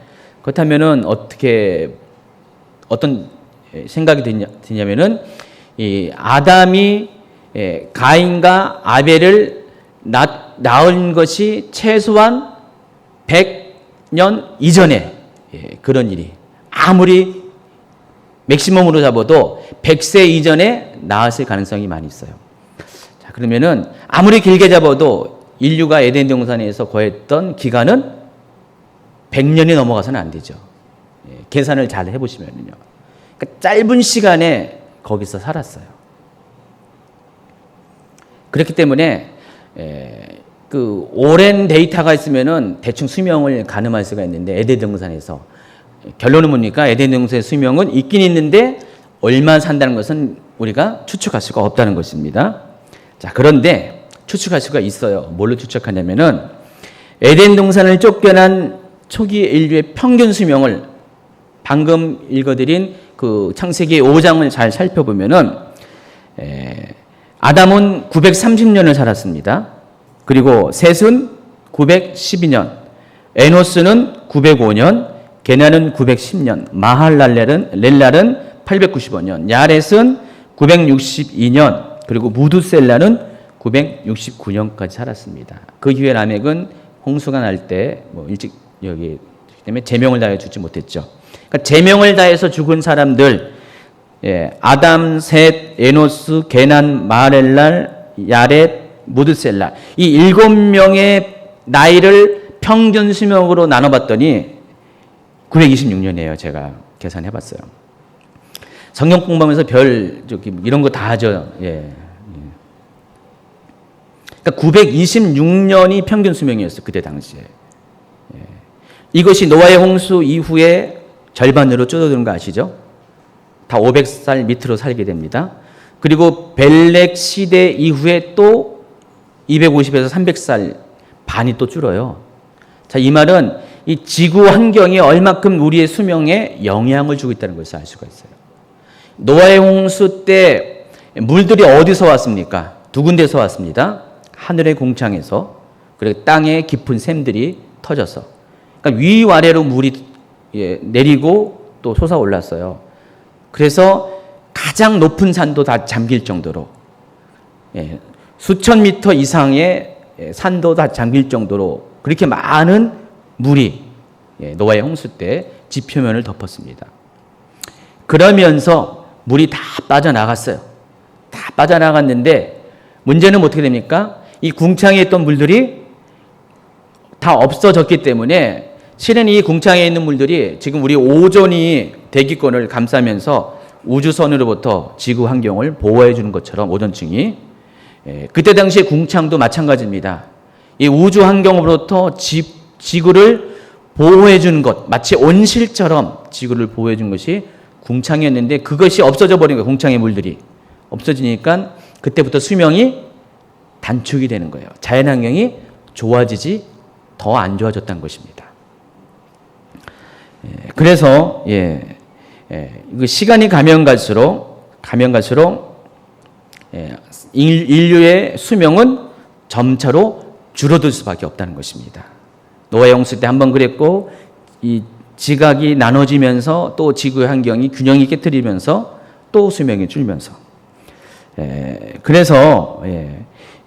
그렇다면은 어떤 생각이 드냐면은 이 아담이 가인과 아벨을 낳은 것이 최소한 100년 이전에 그런 일이 아무리 맥시멈으로 잡아도 100세 이전에 낳았을 가능성이 많이 있어요. 자, 그러면은 아무리 길게 잡아도 인류가 에덴 동산에서 거했던 기간은 100년이 넘어가서는 안 되죠. 계산을 잘 해보시면요. 그러니까 짧은 시간에 거기서 살았어요. 그렇기 때문에 그 오랜 데이터가 있으면은 대충 수명을 가늠할 수가 있는데 에덴 동산에서 결론은 뭡니까? 에덴 동산의 수명은 있긴 있는데 얼마 산다는 것은 우리가 추측할 수가 없다는 것입니다. 자, 그런데 추측할 수가 있어요. 뭘로 추측하냐면은 에덴 동산을 쫓겨난 초기 인류의 평균 수명을 방금 읽어드린 그 창세기 5장을 잘 살펴보면은 아담은 930년을 살았습니다. 그리고 셋은 912년, 에노스는 905년, 게나는 910년, 마할랄렐은 895년, 야렛은 962년, 그리고 무두셀라는 969년까지 살았습니다. 그 이후에 라멕은 홍수가 날 때 뭐 일찍 여기 때문에 제명을 다해 죽지 못했죠. 그러니까 제명을 다해서 죽은 사람들, 아담, 셋, 에노스, 게난, 마할랄, 야렛, 무드셀라, 이 7명의 나이를 평균 수명으로 나눠봤더니 926년이에요. 제가 계산해 봤어요. 성경 공부하면서 이런 거 다 하죠. 그러니까 926년이 평균 수명이었어요. 그때 당시에. 이것이 노아의 홍수 이후에 절반으로 줄어드는 거 아시죠? 다 500살 밑으로 살게 됩니다. 그리고 벨렉 시대 이후에 또 250에서 300살 반이 또 줄어요. 자, 이 말은 이 지구 환경이 얼마큼 우리의 수명에 영향을 주고 있다는 것을 알 수가 있어요. 노아의 홍수 때 물들이 어디서 왔습니까? 두 군데서 왔습니다. 하늘의 공창에서, 그리고 땅의 깊은 샘들이 터져서. 그러니까 위아래로 물이 내리고 또 솟아올랐어요. 그래서 가장 높은 산도 다 잠길 정도로, 수천 미터 이상의 산도 다 잠길 정도로 그렇게 많은 물이 노아의 홍수 때 지표면을 덮었습니다. 그러면서 물이 다 빠져나갔어요. 다 빠져나갔는데 문제는 어떻게 됩니까? 이 궁창에 있던 물들이 다 없어졌기 때문에 실은 이 궁창에 있는 물들이 지금 우리 오존이 대기권을 감싸면서 우주선으로부터 지구 환경을 보호해 주는 것처럼 오존층이, 그때 당시에 궁창도 마찬가지입니다. 이 우주 환경으로부터 지구를 보호해 주는 것, 마치 온실처럼 지구를 보호해 주는 것이 궁창이었는데 그것이 없어져 버린 거예요. 궁창의 물들이 없어지니까 그때부터 수명이 단축이 되는 거예요. 자연환경이 좋아지지 더 안 좋아졌다는 것입니다. 그래서 시간이 가면 갈수록 인류의 수명은 점차로 줄어들 수밖에 없다는 것입니다. 노아의 홍수 때 한번 그랬고, 이 지각이 나눠지면서 또 지구의 환경이 균형이 깨트리면서 또 수명이 줄면서, 그래서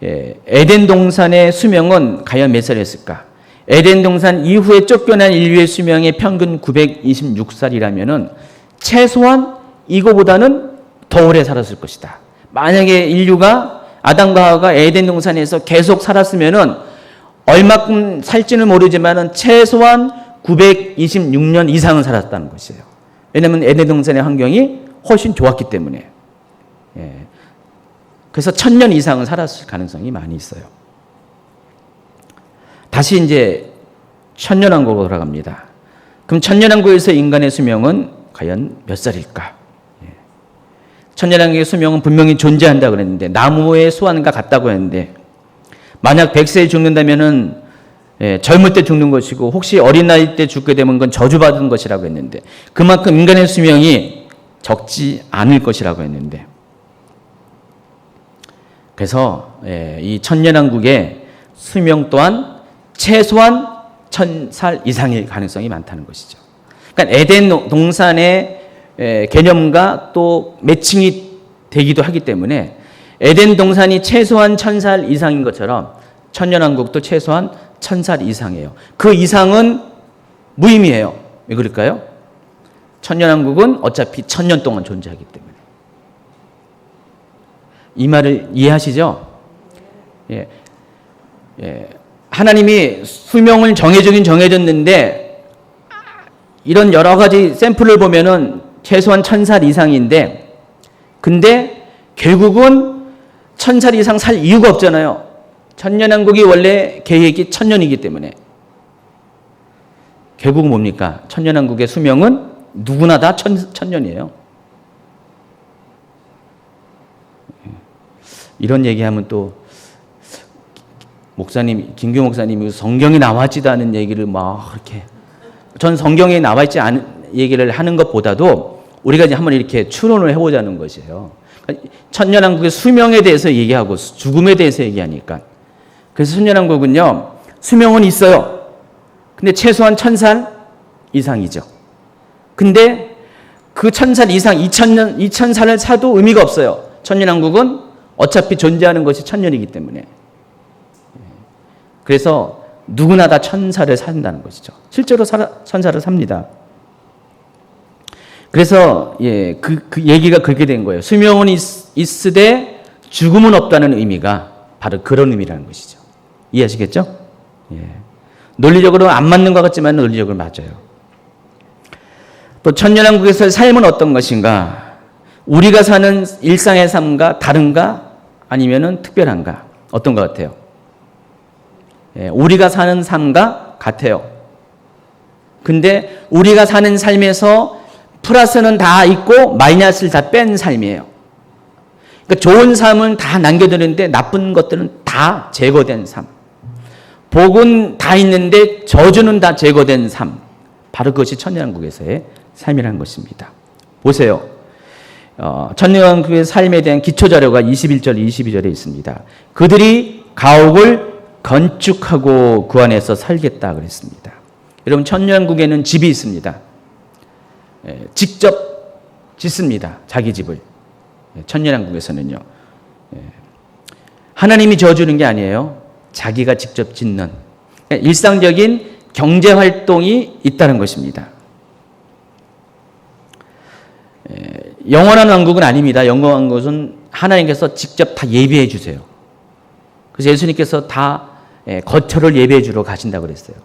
에덴 동산의 수명은 과연 몇 살이었을까? 에덴 동산 이후에 쫓겨난 인류의 수명의 평균 926살이라면은 최소한 이거보다는 더 오래 살았을 것이다. 만약에 인류가 아담과 하와가 에덴 동산에서 계속 살았으면은 얼마큼 살지는 모르지만은 최소한 926년 이상은 살았다는 것이에요. 왜냐하면 에덴 동산의 환경이 훨씬 좋았기 때문에. 그래서 1000년 이상은 살았을 가능성이 많이 있어요. 다시 이제 천년왕국으로 돌아갑니다. 그럼 천년왕국에서 인간의 수명은 과연 몇 살일까? 천년왕국의 수명은 분명히 존재한다 그랬는데, 나무의 수완과 같다고 했는데, 만약 100세에 죽는다면은 젊을 때 죽는 것이고, 혹시 어린 나이 때 죽게 되면 그건 저주받은 것이라고 했는데, 그만큼 인간의 수명이 적지 않을 것이라고 했는데, 그래서 이 천년왕국의 수명 또한 최소한 1000살 이상일 가능성이 많다는 것이죠. 그러니까 에덴 동산의 개념과 또 매칭이 되기도 하기 때문에 에덴 동산이 최소한 1000살 이상인 것처럼 천년왕국도 최소한 1000살 이상이에요. 그 이상은 무의미해요. 왜 그럴까요? 천년왕국은 어차피 1000년 동안 존재하기 때문에. 이 말을 이해하시죠? 예. 하나님이 수명을 정해주긴 정해줬는데 이런 여러 가지 샘플을 보면은 최소한 1000살 이상인데 근데 결국은 1000살 이상 살 이유가 없잖아요. 천년왕국이 원래 계획이 1000년이기 때문에. 결국 뭡니까? 천년왕국의 수명은 누구나 다 1000년이에요. 이런 얘기하면 또 목사님, 김규 목사님이 성경에 나와있지도 않은 얘기를 막 이렇게 전 성경에 나와있지 않은 얘기를 하는 것보다도 우리가 이제 한번 이렇게 추론을 해보자는 것이에요. 천년왕국의 수명에 대해서 얘기하고 죽음에 대해서 얘기하니까. 그래서 천년왕국은요, 수명은 있어요. 근데 최소한 1000살 이상이죠. 근데 그 1000살 이상, 2000살을 사도 의미가 없어요. 천년왕국은 어차피 존재하는 것이 1000년이기 때문에. 그래서 누구나 다 1000살을 산다는 것이죠. 실제로 1000살을 삽니다. 그래서 그 얘기가 그렇게 된 거예요. 수명은 있으되 죽음은 없다는 의미가 바로 그런 의미라는 것이죠. 이해하시겠죠? 논리적으로 안 맞는 것 같지만 논리적으로 맞아요. 또 천년왕국에서의 삶은 어떤 것인가? 우리가 사는 일상의 삶과 다른가? 아니면은 특별한가? 어떤 것 같아요? 우리가 사는 삶과 같아요. 근데 우리가 사는 삶에서 플러스는 다 있고 마이너스를 다 뺀 삶이에요. 그러니까 좋은 삶은 다 남겨두는데 나쁜 것들은 다 제거된 삶. 복은 다 있는데 저주는 다 제거된 삶. 바로 그것이 천년왕국에서의 삶이라는 것입니다. 보세요. 천년왕국의 삶에 대한 기초자료가 21절, 22절에 있습니다. 그들이 가옥을 건축하고 그 안에서 살겠다 그랬습니다. 여러분, 천년왕국에는 집이 있습니다. 직접 짓습니다. 자기 집을. 천년왕국에서는요. 하나님이 지어주는 게 아니에요. 자기가 직접 짓는 일상적인 경제활동이 있다는 것입니다. 영원한 왕국은 아닙니다. 영원한 왕국은 하나님께서 직접 다 예비해 주세요. 그래서 예수님께서 다 거처를 예비해 주러 가신다고 그랬어요.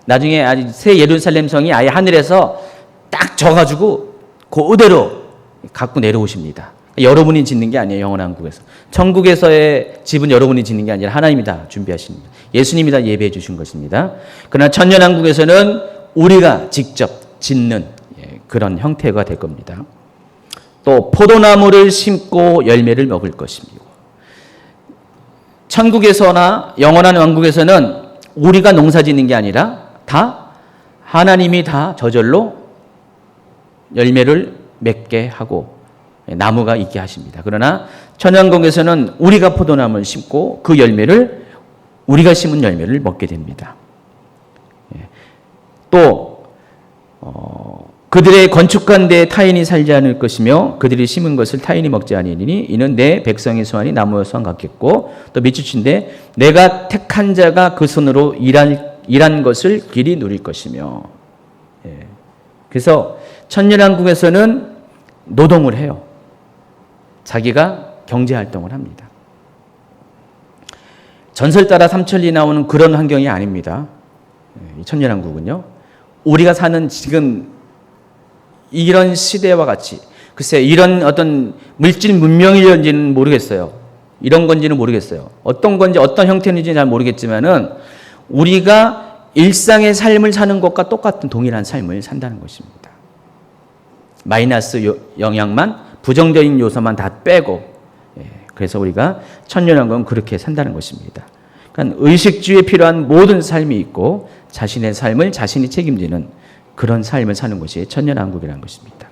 나중에 새 예루살렘 성이 아예 하늘에서 딱 져가지고 그대로 갖고 내려오십니다. 여러분이 짓는 게 아니에요. 영원한 왕국에서. 천국에서의 집은 여러분이 짓는 게 아니라 하나님이 다 준비하십니다. 예수님이 다 예비해 주신 것입니다. 그러나 천년왕국에서는 우리가 직접 짓는 그런 형태가 될 겁니다. 또 포도나무를 심고 열매를 먹을 것입니다. 천국에서나 영원한 왕국에서는 우리가 농사 짓는 게 아니라 다 하나님이 다 저절로 열매를 맺게 하고 나무가 있게 하십니다. 그러나 천년왕국에서는 우리가 포도나무를 심고 그 열매를 우리가 심은 열매를 먹게 됩니다. 또 그들의 건축한 데에 타인이 살지 않을 것이며 그들이 심은 것을 타인이 먹지 아니하리니 이는 내 백성의 수완이 나무의 수완 같겠고 또 밑줄친데 내가 택한 자가 그 손으로 일한 것을 길이 누릴 것이며. 그래서 천년왕국에서는 노동을 해요. 자기가 경제활동을 합니다. 전설 따라 삼천리 나오는 그런 환경이 아닙니다. 천년왕국은요. 우리가 사는 지금 이런 시대와 같이 글쎄 이런 어떤 물질 문명이런지는 모르겠어요. 이런 건지는 모르겠어요. 어떤 건지 어떤 형태인지 잘 모르겠지만은 우리가 일상의 삶을 사는 것과 똑같은 동일한 삶을 산다는 것입니다. 마이너스 영향만 부정적인 요소만 다 빼고 그래서 우리가 천년왕국은 그렇게 산다는 것입니다. 그러니까 의식주에 필요한 모든 삶이 있고 자신의 삶을 자신이 책임지는 그런 삶을 사는 것이 천년왕국이라는 것입니다.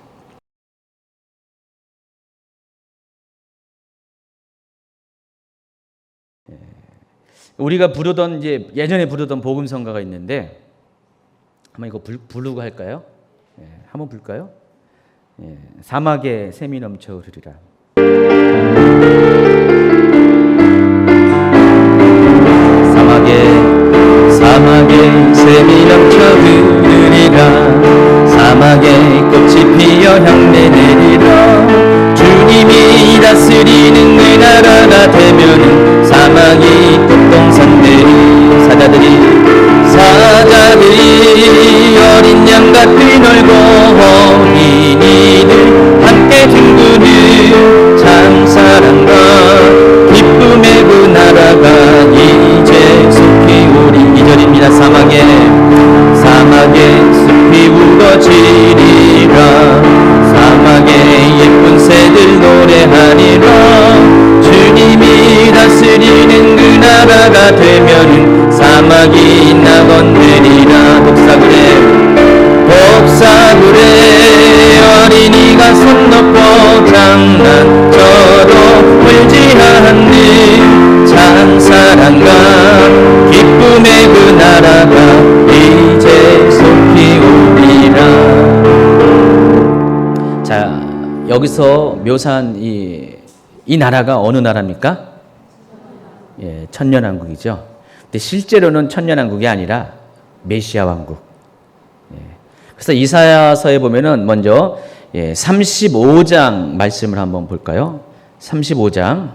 우리가 부르던 이제 예전에 부르던 복음성가가 있는데 한번 이거 부르고 할까요? 한번 부를까요? 사막에 샘이 넘쳐 흐르리라. 사막에 샘이 넘쳐 흐르리라. 사막에 꽃이 피어 향내 내리라. 주님이 다스리는 그 나라가 되면은 사막이 꽃동산 되리. 사자들이 어린 양같이 놀고 어린이들 함께 둥그는 참사랑과 기쁨의 그 나라가 이제 속히 오리. 2절입니다. 사막에 숲이 우거지리라. 사막에 예쁜 새들 노래하리라. 주님이 다스리는 그 나라가 되면은 사막이 낙원되리라. 독사굴에 어린이가 손 놓고 장난처럼 울지 않는 찬사랑과 기쁨의 그 나라가 이제 속히 오리라. 자, 여기서 묘사한 이 나라가 어느 나라입니까? 천년왕국이죠. 근데 실제로는 천년왕국이 아니라 메시아 왕국. 그래서 이사야서에 보면은 먼저 35장 말씀을 한번 볼까요? 35장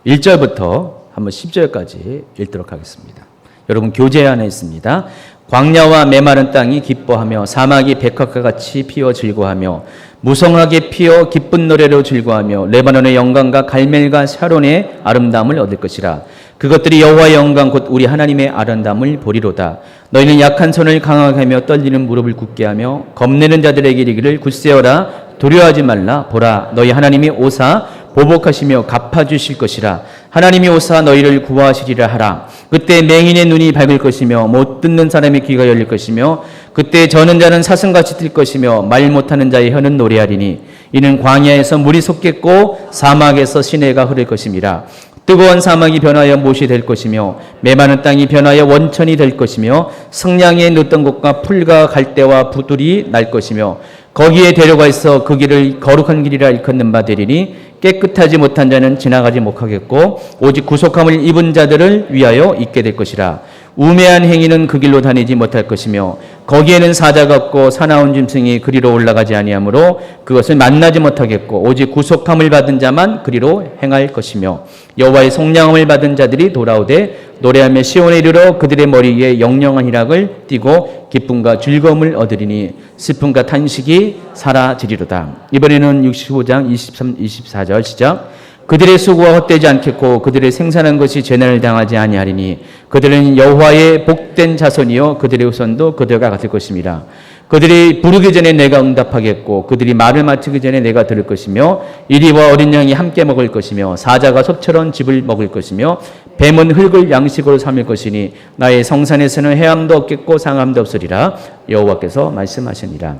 1절부터 한번 10절까지 읽도록 하겠습니다. 여러분 교재 안에 있습니다. 광야와 메마른 땅이 기뻐하며 사막이 백합과 같이 피어 즐거워하며 무성하게 피어 기쁜 노래로 즐거워하며 레바논의 영광과 갈멜과 샤론의 아름다움을 얻을 것이라. 그것들이 여호와의 영광 곧 우리 하나님의 아름다움을 보리로다. 너희는 약한 손을 강하게 하며 떨리는 무릎을 굳게 하며 겁내는 자들에게 이르기를 굳세어라 두려워하지 말라. 보라 너희 하나님이 오사 보복하시며 갚아주실 것이라. 하나님이 오사 너희를 구하시리라 하라. 그때 맹인의 눈이 밝을 것이며 못 듣는 사람의 귀가 열릴 것이며 그때 저는 자는 사슴같이 뛸 것이며 말 못하는 자의 혀는 노래하리니 이는 광야에서 물이 솟겠고 사막에서 시내가 흐를 것임이라. 뜨거운 사막이 변하여 못이 될 것이며 메마른 땅이 변하여 원천이 될 것이며 성냥에 넣던 곳과 풀과 갈대와 부들이 날 것이며 거기에 데려가 있어 그 길을 거룩한 길이라 일컫는 바 되리니 깨끗하지 못한 자는 지나가지 못하겠고 오직 구속함을 입은 자들을 위하여 있게 될 것이라. 우매한 행위는 그 길로 다니지 못할 것이며 거기에는 사자가 없고 사나운 짐승이 그리로 올라가지 아니하므로 그것을 만나지 못하겠고 오직 구속함을 받은 자만 그리로 행할 것이며 여호와의 속량함을 받은 자들이 돌아오되 노래하며 시온에 이르러 그들의 머리 위에 영영한 희락을 띠고 기쁨과 즐거움을 얻으리니 슬픔과 탄식이 사라지리로다. 이번에는 65장 23, 24절 시작. 그들의 수고가 헛되지 않겠고 그들의 생산한 것이 재난을 당하지 아니하리니 그들은 여호와의 복된 자손이요 그들의 후손도 그들과 같을 것입니다. 그들이 부르기 전에 내가 응답하겠고 그들이 말을 마치기 전에 내가 들을 것이며 이리와 어린 양이 함께 먹을 것이며 사자가 섭처럼 집을 먹을 것이며 뱀은 흙을 양식으로 삼을 것이니 나의 성산에서는 해함도 없겠고 상함도 없으리라. 여호와께서 말씀하시니라.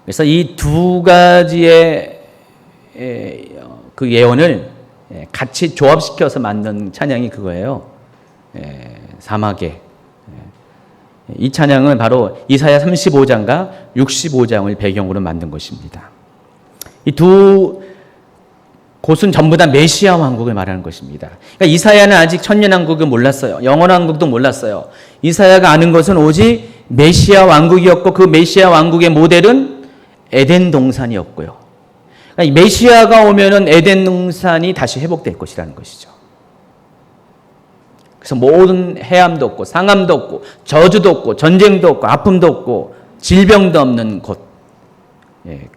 그래서 이 두 가지의 그 예언을 같이 조합시켜서 만든 찬양이 그거예요. 사막에. 이 찬양은 바로 이사야 35장과 65장을 배경으로 만든 것입니다. 이 두 곳은 전부 다 메시아 왕국을 말하는 것입니다. 그러니까 이사야는 아직 천년왕국을 몰랐어요. 영원왕국도 몰랐어요. 이사야가 아는 것은 오직 메시아 왕국이었고 그 메시아 왕국의 모델은 에덴 동산이었고요. 그러니까 메시아가 오면은 에덴 동산이 다시 회복될 것이라는 것이죠. 그래서 모든 해함도 없고 상함도 없고 저주도 없고 전쟁도 없고 아픔도 없고 질병도 없는 곳,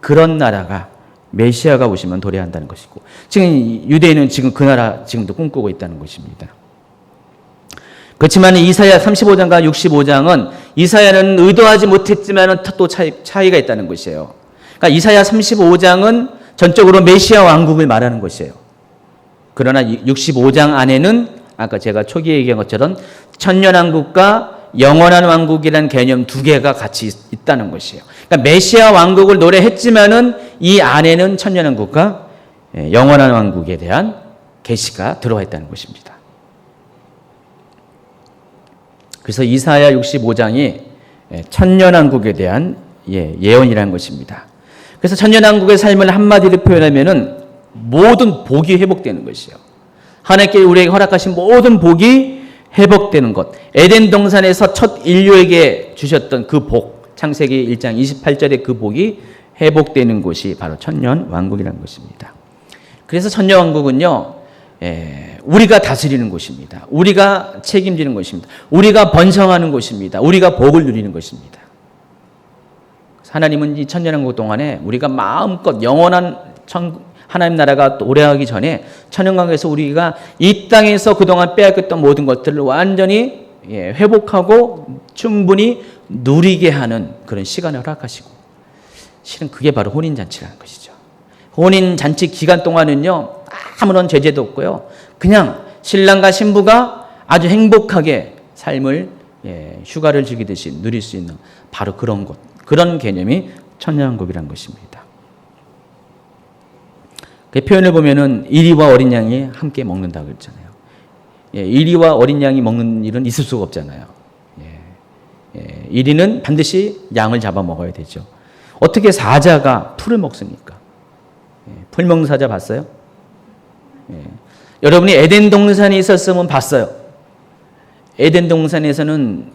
그런 나라가 메시아가 오시면 도래한다는 것이고 지금 유대인은 지금 그 나라 지금도 꿈꾸고 있다는 것입니다. 그렇지만 이사야 35장과 65장은 이사야는 의도하지 못했지만 또 차이가 있다는 것이에요. 그러니까 이사야 35장은 전적으로 메시아 왕국을 말하는 것이에요. 그러나 65장 안에는 아까 제가 초기에 얘기한 것처럼 천년왕국과 영원한 왕국이라는 개념 두 개가 같이 있다는 것이에요. 그러니까 메시아 왕국을 노래했지만은 이 안에는 천년왕국과 영원한 왕국에 대한 계시가 들어와 있다는 것입니다. 그래서 이사야 65장이 천년왕국에 대한 예언이라는 것입니다. 그래서 천년왕국의 삶을 한마디로 표현하면은 모든 복이 회복되는 것이요. 하나님께 우리에게 허락하신 모든 복이 회복되는 것. 에덴 동산에서 첫 인류에게 주셨던 그 복, 창세기 1장 28절의 그 복이 회복되는 곳이 바로 천년왕국이라는 것입니다. 그래서 천년왕국은요, 우리가 다스리는 곳입니다. 우리가 책임지는 것입니다. 우리가 번성하는 곳입니다. 우리가 복을 누리는 것입니다. 하나님은 이 천년왕국 동안에 우리가 마음껏 영원한 하나님 나라가 도래하기 전에 천년왕국에서 우리가 이 땅에서 그동안 빼앗겼던 모든 것들을 완전히 회복하고 충분히 누리게 하는 그런 시간을 허락하시고, 실은 그게 바로 혼인잔치라는 것이죠. 혼인잔치 기간 동안은요, 아무런 제재도 없고요, 그냥 신랑과 신부가 아주 행복하게 삶을 휴가를 즐기듯이 누릴 수 있는 바로 그런 곳, 그런 개념이 천년왕국이라는 것입니다. 그 표현을 보면은 이리와 어린 양이 함께 먹는다고 그랬잖아요. 이리와 어린 양이 먹는 일은 있을 수가 없잖아요. 이리는 반드시 양을 잡아 먹어야 되죠. 어떻게 사자가 풀을 먹습니까? 풀 먹는 사자 봤어요? 여러분이 에덴 동산에 있었으면 봤어요. 에덴 동산에서는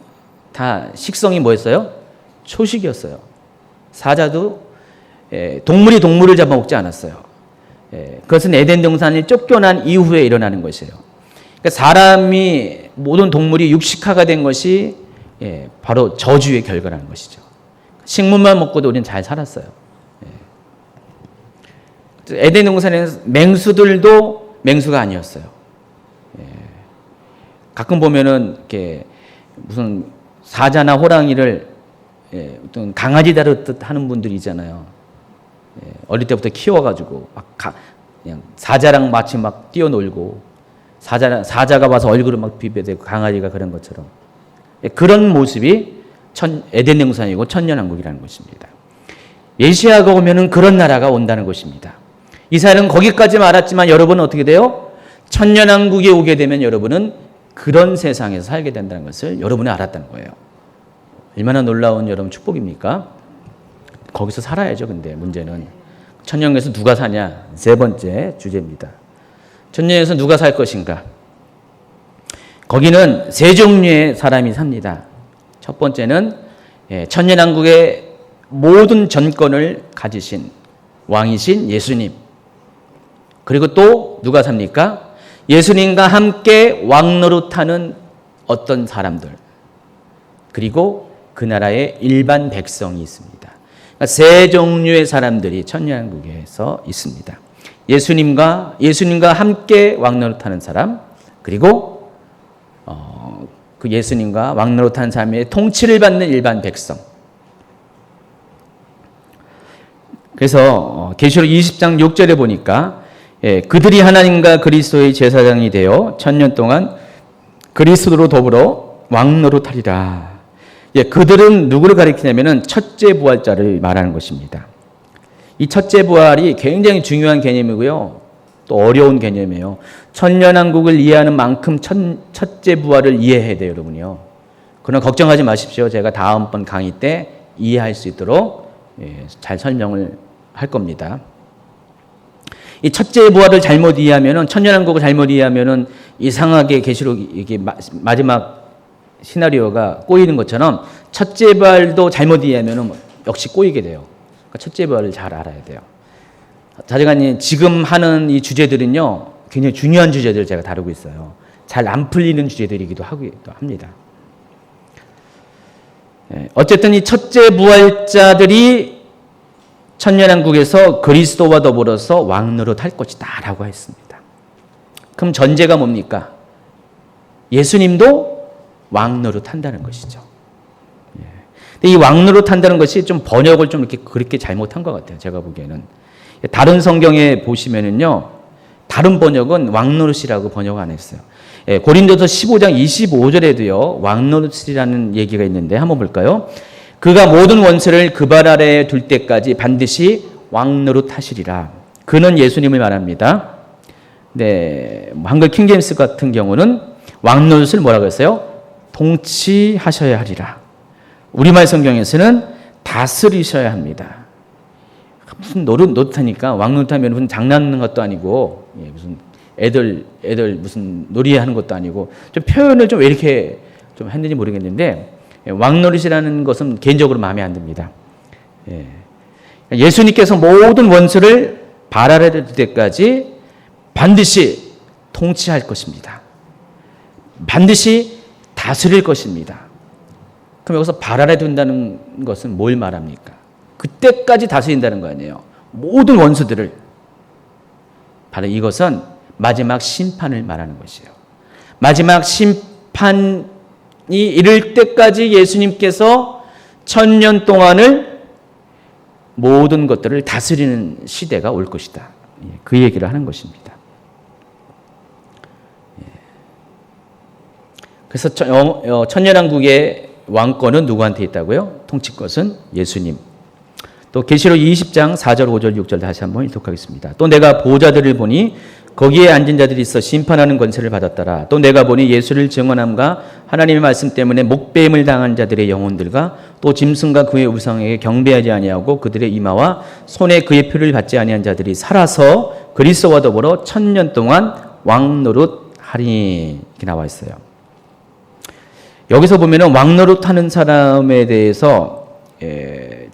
다 식성이 뭐였어요? 초식이었어요. 사자도 동물이 동물을 잡아먹지 않았어요. 그것은 에덴 동산이 쫓겨난 이후에 일어나는 것이에요. 그러니까 사람이, 모든 동물이 육식화가 된 것이 바로 저주의 결과라는 것이죠. 식물만 먹고도 우리는 잘 살았어요. 에덴 동산에는 맹수들도 맹수가 아니었어요. 가끔 보면은 이렇게 무슨 사자나 호랑이를 어떤 강아지 다루듯 하는 분들이 있잖아요. 어릴 때부터 키워가지고 막 그냥 사자랑 마치 막 뛰어놀고, 사자가 와서 얼굴을 막 비벼대고 강아지가 그런 것처럼, 그런 모습이 에덴 동산이고 천년왕국이라는 것입니다. 메시아가 오면은 그런 나라가 온다는 것입니다. 이스라엘은 거기까지 말았지만 여러분은 어떻게 돼요? 천년왕국에 오게 되면 여러분은 그런 세상에서 살게 된다는 것을 여러분이 알았다는 거예요. 얼마나 놀라운 여러분 축복입니까? 거기서 살아야죠. 근데 문제는 천년에서 누가 사냐? 세 번째 주제입니다. 천년에서 누가 살 것인가? 거기는 세 종류의 사람이 삽니다. 첫 번째는 천년왕국의 모든 전권을 가지신 왕이신 예수님. 그리고 또 누가 삽니까? 예수님과 함께 왕노릇하는 어떤 사람들. 그리고 그 나라의 일반 백성이 있습니다. 그러니까 세 종류의 사람들이 천년왕국에서 있습니다. 예수님과 함께 왕노릇하는 사람, 그리고 그 예수님과 왕노릇하는 사람의 통치를 받는 일반 백성. 그래서 계시록 20장 6절에 보니까 그들이 하나님과 그리스도의 제사장이 되어 천년 동안 그리스도로 더불어 왕노릇하리라. 그들은 누구를 가리키냐면은 첫째 부활자를 말하는 것입니다. 이 첫째 부활이 굉장히 중요한 개념이고요, 또 어려운 개념이에요. 천년왕국을 이해하는 만큼 첫째 부활을 이해해야 돼요, 여러분이요. 그러나 걱정하지 마십시오. 제가 다음번 강의 때 이해할 수 있도록 잘 설명을 할 겁니다. 이 첫째 부활을 잘못 이해하면은, 천년왕국을 잘못 이해하면은 이상하게 계시록 이게 마지막 시나리오가 꼬이는 것처럼 첫째 부활도 잘못 이해하면은 역시 꼬이게 돼요. 그러니까 첫째 부활을 잘 알아야 돼요. 자제관님, 지금 하는 이 주제들은요, 굉장히 중요한 주제들을 제가 다루고 있어요. 잘 안 풀리는 주제들이기도 합니다. 어쨌든 이 첫째 부활자들이 천년왕국에서 그리스도와 더불어서 왕노릇 할 것이다 라고 했습니다. 그럼 전제가 뭡니까? 예수님도 왕노릇 한다는 것이죠. 근데 이 왕노릇 한다는 것이 좀 번역을 좀 이렇게 그렇게 잘못한 것 같아요. 제가 보기에는. 다른 성경에 보시면은요, 다른 번역은 왕노릇이라고 번역 안 했어요. 고린도서 15장 25절에도요, 왕노릇이라는 얘기가 있는데 한번 볼까요? 그가 모든 원수를 그 발 아래에 둘 때까지 반드시 왕노릇 하시리라. 그는 예수님을 말합니다. 네, 한글 킹제임스 같은 경우는 왕노릇을 뭐라고 했어요? 통치하셔야 하리라. 우리말 성경에서는 다스리셔야 합니다. 무슨 노릇하니까 왕노릇하면 무슨 장난하는 것도 아니고 무슨 애들 무슨 놀이하는 것도 아니고 좀 표현을 좀 왜 이렇게 좀 했는지 모르겠는데 왕노릇이라는 것은 개인적으로 마음에 안 듭니다. 예수님께서 모든 원수를 발하려 때까지 반드시 통치할 것입니다. 반드시 다스릴 것입니다. 그럼 여기서 발하려 둔다는 것은 뭘 말합니까? 그때까지 다스린다는 거 아니에요. 모든 원수들을. 바로 이것은 마지막 심판을 말하는 것이에요. 마지막 심판이 이를 때까지 예수님께서 1000년 동안을 모든 것들을 다스리는 시대가 올 것이다. 그 얘기를 하는 것입니다. 그래서 천년왕국의 왕권은 누구한테 있다고요? 통치권은 예수님. 또 계시록 20장 4절 5절 6절 다시 한번 읽도록하겠습니다. 또 내가 보좌들을 보니 거기에 앉은 자들이 있어 심판하는 권세를 받았더라. 또 내가 보니 예수를 증언함과 하나님의 말씀 때문에 목배임을 당한 자들의 영혼들과 또 짐승과 그의 우상에게 경배하지 아니하고 그들의 이마와 손에 그의 표를 받지 아니한 자들이 살아서 그리스도와 더불어 1000년 동안 왕노릇하리니 이렇게 나와 있어요. 여기서 보면은 왕노릇하는 사람에 대해서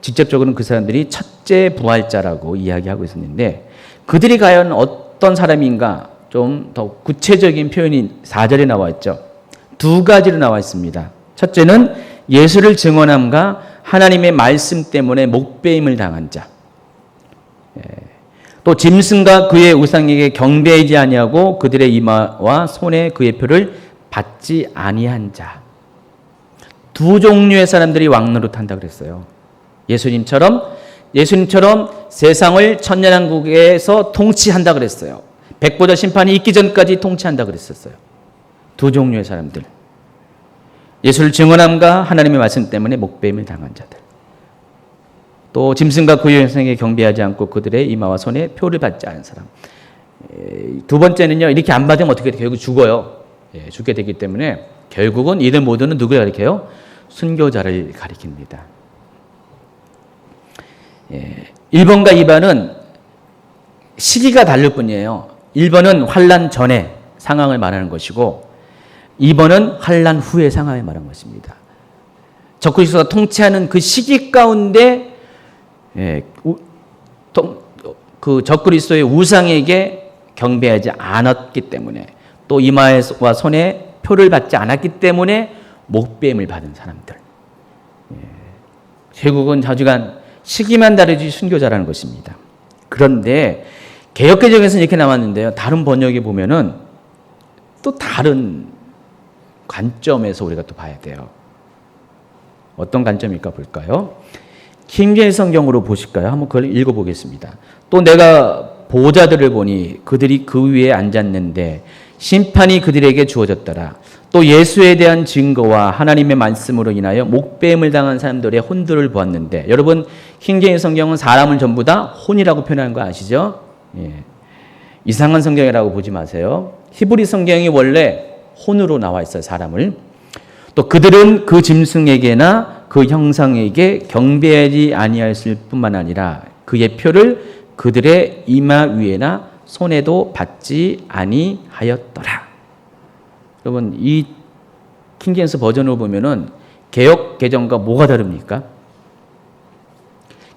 직접적으로는 그 사람들이 첫째 부활자라고 이야기하고 있었는데 그들이 과연 어떤 사람인가 좀 더 구체적인 표현이 4절에 나와 있죠. 두 가지로 나와 있습니다. 첫째는 예수를 증언함과 하나님의 말씀 때문에 목배임을 당한 자. 또 짐승과 그의 우상에게 경배하지 아니하고 그들의 이마와 손에 그의 표를 받지 아니한 자. 두 종류의 사람들이 왕노릇한다 그랬어요. 예수님처럼 세상을 천년왕국에서 통치한다 그랬어요. 백보자 심판이 있기 전까지 통치한다 그랬었어요. 두 종류의 사람들. 예수를 증언함과 하나님의 말씀 때문에 목배임을 당한 자들. 또 짐승과 그의 형상에 경배하지 않고 그들의 이마와 손에 표를 받지 않은 사람. 두 번째는요. 이렇게 안 받으면 어떻게 돼요? 결국 죽어요. 죽게 되기 때문에 결국은 이들 모두는 누구를 가리켜요? 순교자를 가리킵니다. 1번과 2번은 시기가 다를 뿐이에요. 1번은 환난 전에 상황을 말하는 것이고 2번은 환난 후의 상황을 말하는 것입니다. 적그리스도가 통치하는 그 시기 가운데 그 적그리스도의 우상에게 경배하지 않았기 때문에 또 이마와 손에 표를 받지 않았기 때문에 목배임을 받은 사람들. 결국은 자주간 시기만 다르지 순교자라는 것입니다. 그런데 개역개정에서는 이렇게 나왔는데요. 다른 번역에 보면은 또 다른 관점에서 우리가 또 봐야 돼요. 어떤 관점일까 볼까요? 킹제임스 성경으로 보실까요? 한번 그걸 읽어보겠습니다. 또 내가 보좌들을 보니 그들이 그 위에 앉았는데 심판이 그들에게 주어졌더라. 또 예수에 대한 증거와 하나님의 말씀으로 인하여 목배임을 당한 사람들의 혼들을 보았는데, 여러분 킹제임스 성경은 사람을 전부 다 혼이라고 표현하는 거 아시죠? 이상한 성경이라고 보지 마세요. 히브리 성경이 원래 혼으로 나와 있어요. 사람을. 또 그들은 그 짐승에게나 그 형상에게 경배하지 아니하였을 뿐만 아니라 그의 표를 그들의 이마 위에나 손에도 받지 아니하였더라. 여러분 이 킹제임스 버전으로 보면은 개역 개정과 뭐가 다릅니까?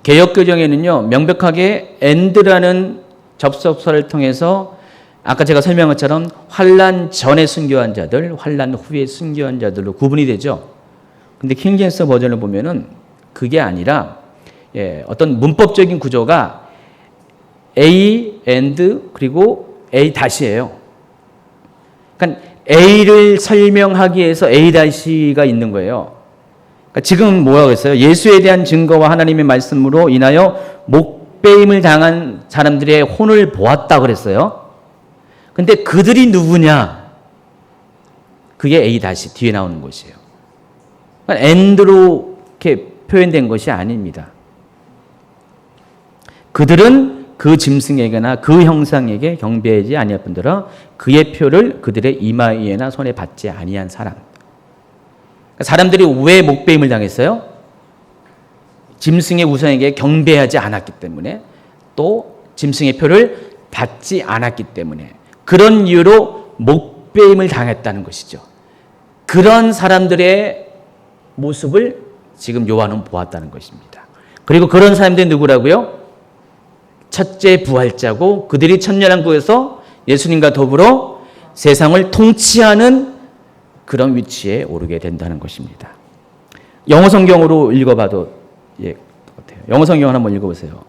개역 개정에는요 명백하게 and라는 접속사를 통해서 아까 제가 설명한 것처럼 환난 전에 순교한 자들, 환난 후에 순교한 자들로 구분이 되죠. 근데 킹제임스 버전을 보면은 그게 아니라 어떤 문법적인 구조가 A, and 그리고 A 다시예요. 그러니까 A를 설명하기 위해서 A 다시가 있는 거예요. 그러니까 지금 뭐라고 했어요? 예수에 대한 증거와 하나님의 말씀으로 인하여 목배임을 당한 사람들의 혼을 보았다 그랬어요. 근데 그들이 누구냐? 그게 A 다시 뒤에 나오는 것이에요. 그러니까 and로 이렇게 표현된 것이 아닙니다. 그들은 그 짐승에게나 그 형상에게 경배하지 아니할 뿐더러 그의 표를 그들의 이마 위에나 손에 받지 아니한 사람. 사람들이 왜 목배임을 당했어요? 짐승의 우상에게 경배하지 않았기 때문에 또 짐승의 표를 받지 않았기 때문에 그런 이유로 목배임을 당했다는 것이죠. 그런 사람들의 모습을 지금 요한은 보았다는 것입니다. 그리고 그런 사람들이 누구라고요? 첫째 부활자고 그들이 천년왕국에서 예수님과 더불어 세상을 통치하는 그런 위치에 오르게 된다는 것입니다. 영어 성경으로 읽어봐도 같아요. 영어 성경 한번 읽어보세요.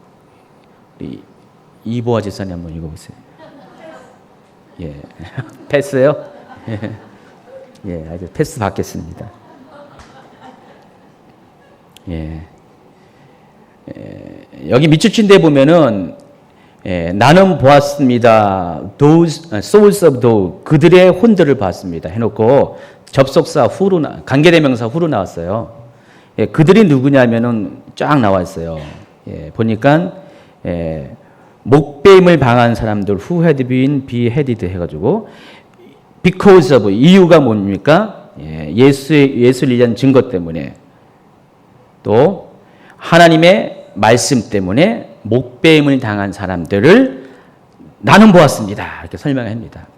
우리 이보아 지사님 한번 읽어보세요. 예, 패스요? 예, 아주 패스 받겠습니다. 예. 여기 밑줄친데 보면은 나는 보았습니다. Those souls of those 그들의 혼들을 봤습니다. 해놓고 접속사 후로 관계대명사 후로 나왔어요. 그들이 누구냐면은 쫙 나와 있어요. 보니까 목배임을 당한 사람들 who had been beheaded 해가지고 because of 이유가 뭡니까? 예수를 위한 증거 때문에 또 하나님의 말씀 때문에 목배임을 당한 사람들을 나는 보았습니다. 이렇게 설명합니다.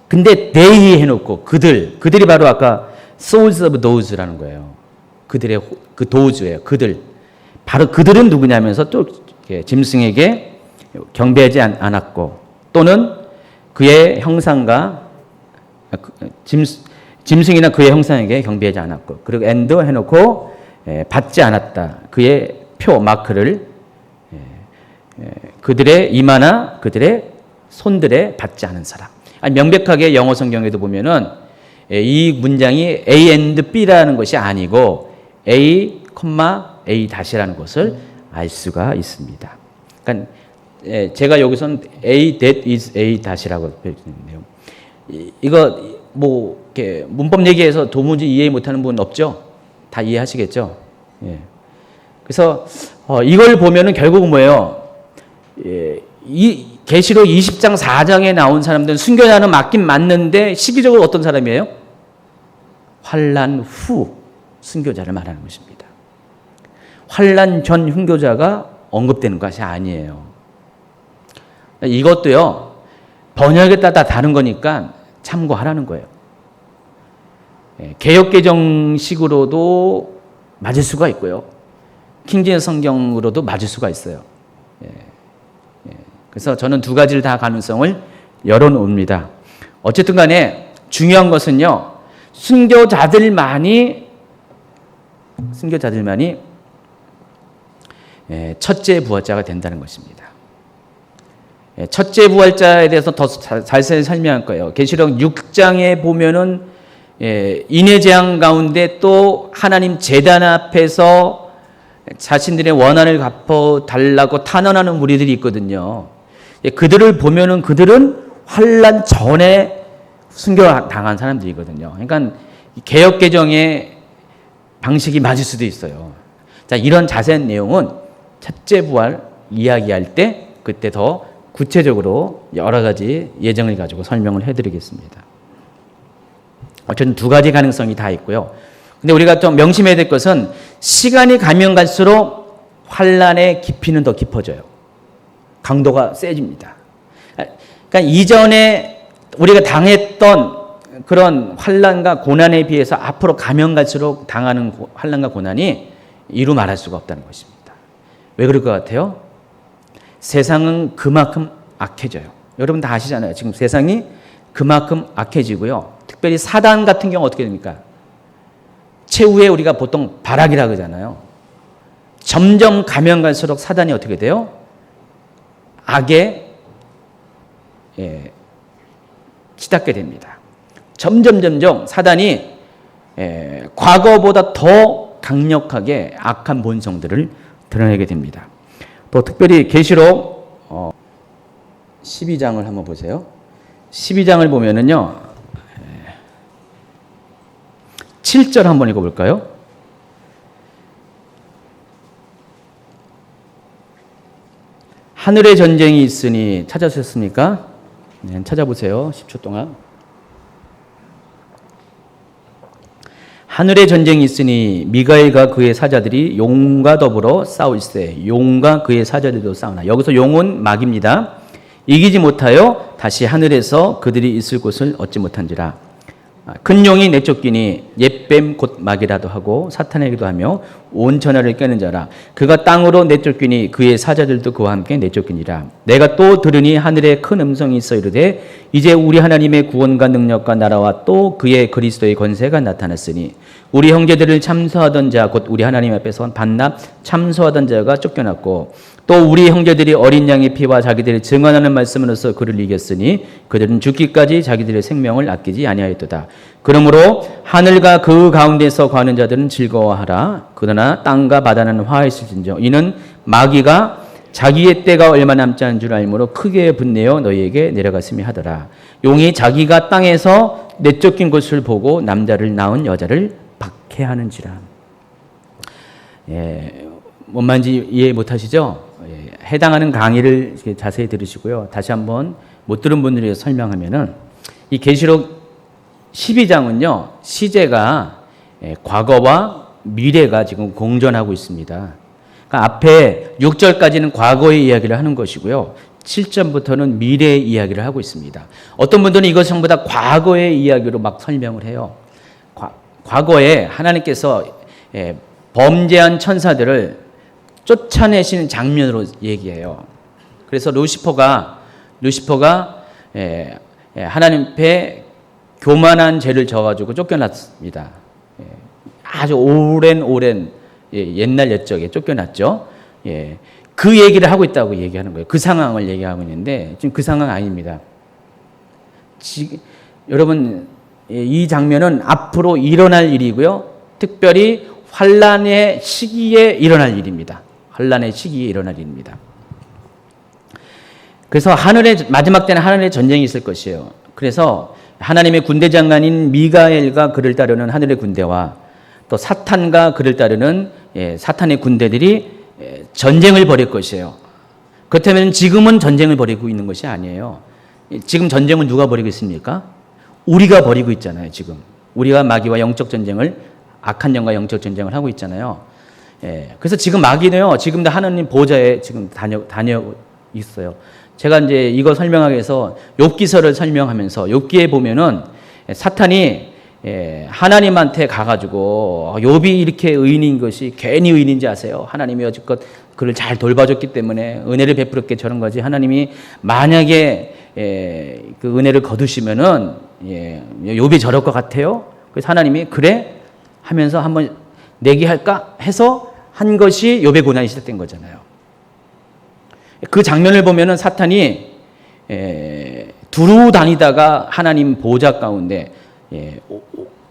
근데 they 해놓고 그들이 바로 아까 souls of those라는 거예요. 그들의 그 those예요. 그들. 바로 그들은 누구냐면서 또 짐승에게 경배하지 않았고 또는 그의 형상과 짐승이나 그의 형상에게 경배하지 않았고 그리고 and 해놓고 받지 않았다. 그의 표 마크를 그들의 이마나 그들의 손들에 받지 않은 사람. 아니, 명백하게 영어 성경에도 보면은 이 문장이 A and B라는 것이 아니고 A, A 다시라는 것을 알 수가 있습니다. 그러니까 제가 여기서는 A that is A 다시라고 표현했는데요. 이거 뭐 이렇게 문법 얘기해서 도무지 이해 못하는 분 없죠? 다 이해하시겠죠? 예. 그래서 이걸 보면은 결국은 뭐예요? 이 계시록 20장 4장에 나온 사람들은 순교자는 맞긴 맞는데 시기적으로 어떤 사람이에요? 환난 후 순교자를 말하는 것입니다. 환난 전 순교자가 언급되는 것이 아니에요. 이것도요. 번역에 따라 다른 거니까 참고하라는 거예요. 개역개정식으로도 맞을 수가 있고요. 킹제임스 성경으로도 맞을 수가 있어요. 그래서 저는 두 가지를 다 가능성을 열어놓습니다. 어쨌든 간에 중요한 것은요. 순교자들만이 첫째 부활자가 된다는 것입니다. 첫째 부활자에 대해서 더 자세히 설명할 거예요. 계시록 6장에 보면은 인해재앙 가운데 또 하나님 제단 앞에서 자신들의 원한을 갚아달라고 탄원하는 무리들이 있거든요. 그들을 보면은 그들은 환난 전에 순교당한 사람들이거든요. 그러니까 개역개정의 방식이 맞을 수도 있어요. 자, 이런 자세한 내용은 첫째 부활 이야기할 때 그때 더 구체적으로 여러 가지 예정을 가지고 설명을 해드리겠습니다. 어쨌든 두 가지 가능성이 다 있고요. 근데 우리가 좀 명심해야 될 것은 시간이 가면 갈수록 환난의 깊이는 더 깊어져요. 강도가 세집니다. 그러니까 이전에 우리가 당했던 그런 환난과 고난에 비해서 앞으로 가면 갈수록 당하는 환난과 고난이 이루 말할 수가 없다는 것입니다. 왜 그럴 것 같아요? 세상은 그만큼 악해져요. 여러분 다 아시잖아요. 지금 세상이 그만큼 악해지고요. 특별히 사단 같은 경우 어떻게 됩니까? 최후에 우리가 보통 발악이라고 그러잖아요. 점점 가면 갈수록 사단이 어떻게 돼요? 악에 치닫게 됩니다. 점점 사단이 과거보다 더 강력하게 악한 본성들을 드러내게 됩니다. 또 특별히 계시록 12장을 한번 보세요. 12장을 보면은요. 7절 한번 읽어볼까요? 하늘에 전쟁이 있으니 찾아주셨습니까? 네, 찾아보세요. 10초 동안. 하늘의 전쟁이 있으니 미가엘과 그의 사자들이 용과 더불어 싸울세. 용과 그의 사자들도 싸우나. 여기서 용은 마귀입니다. 이기지 못하여 다시 하늘에서 그들이 있을 곳을 얻지 못한지라. 큰 용이 내쫓기니 옛뱀 곧 마귀라도 하고 사탄에게도 하며 온 천하를 깨는 자라. 그가 땅으로 내쫓기니 그의 사자들도 그와 함께 내쫓기니라. 내가 또 들으니 하늘에 큰 음성이 있어 이르되 이제 우리 하나님의 구원과 능력과 나라와 또 그의 그리스도의 권세가 나타났으니 우리 형제들을 참소하던 자 곧 우리 하나님 앞에서 반납 참소하던 자가 쫓겨났고 또 우리 형제들이 어린 양의 피와 자기들이 증언하는 말씀으로서 그를 이겼으니 그들은 죽기까지 자기들의 생명을 아끼지 아니하였도다. 그러므로 하늘과 그 가운데서 거하는 자들은 즐거워하라. 그러나 땅과 바다는 화해실진저 이는 마귀가 자기의 때가 얼마 남지 않은 줄 알므로 크게 분내어 너희에게 내려갔으며 하더라. 용이 자기가 땅에서 내쫓긴 것을 보고 남자를 낳은 여자를 박해하는지라. 뭔 말인지 이해 못하시죠? 해당하는 강의를 자세히 들으시고요. 다시 한번 못 들은 분들이 위해서 설명하면은 이 계시록 12장은요. 시제가 과거와 미래가 지금 공존하고 있습니다. 그러니까 앞에 6절까지는 과거의 이야기를 하는 것이고요. 7절부터는 미래의 이야기를 하고 있습니다. 어떤 분들은 이것 전부 다 과거의 이야기로 막 설명을 해요. 과거에 하나님께서 범죄한 천사들을 쫓아내시는 장면으로 얘기해요. 그래서 루시퍼가 하나님 앞에 교만한 죄를 져가지고 쫓겨났습니다. 아주 오랜 옛날 옛적에 쫓겨났죠. 그 얘기를 하고 있다고 얘기하는 거예요. 그 상황을 얘기하고 있는데 지금 그 상황 아닙니다. 여러분 이 장면은 앞으로 일어날 일이고요. 특별히 환란의 시기에 일어날 일입니다. 환란의 시기에 일어날 일입니다. 그래서 마지막 때는 하늘의 전쟁이 있을 것이에요. 그래서 하나님의 군대 장관인 미가엘과 그를 따르는 하늘의 군대와 또 사탄과 그를 따르는 사탄의 군대들이 전쟁을 벌일 것이에요. 그렇다면 지금은 전쟁을 벌이고 있는 것이 아니에요. 지금 전쟁을 누가 벌이고 있습니까? 우리가 벌이고 있잖아요. 지금 우리가 마귀와 영적 전쟁을, 악한 영과 영적 전쟁을 하고 있잖아요. 그래서 지금 마귀는요, 지금도 하나님 보좌에 지금 다녀 있어요. 제가 이제 이거 설명하기 위해서 욥기서를 설명하면서 욥기에 보면은 사탄이 하나님한테 가가지고 욥이 이렇게 의인인 것이 괜히 의인인지 아세요? 하나님이 여지껏 그를 잘 돌봐줬기 때문에 은혜를 베풀었게 저런 거지. 하나님이 만약에 그 은혜를 거두시면은 욥이 저럴 것 같아요. 그래서 하나님이 그래 하면서 한번 내게 할까 해서 한 것이 욥의 고난이 시작된 거잖아요. 그 장면을 보면은 사탄이 두루 다니다가 하나님 보좌 가운데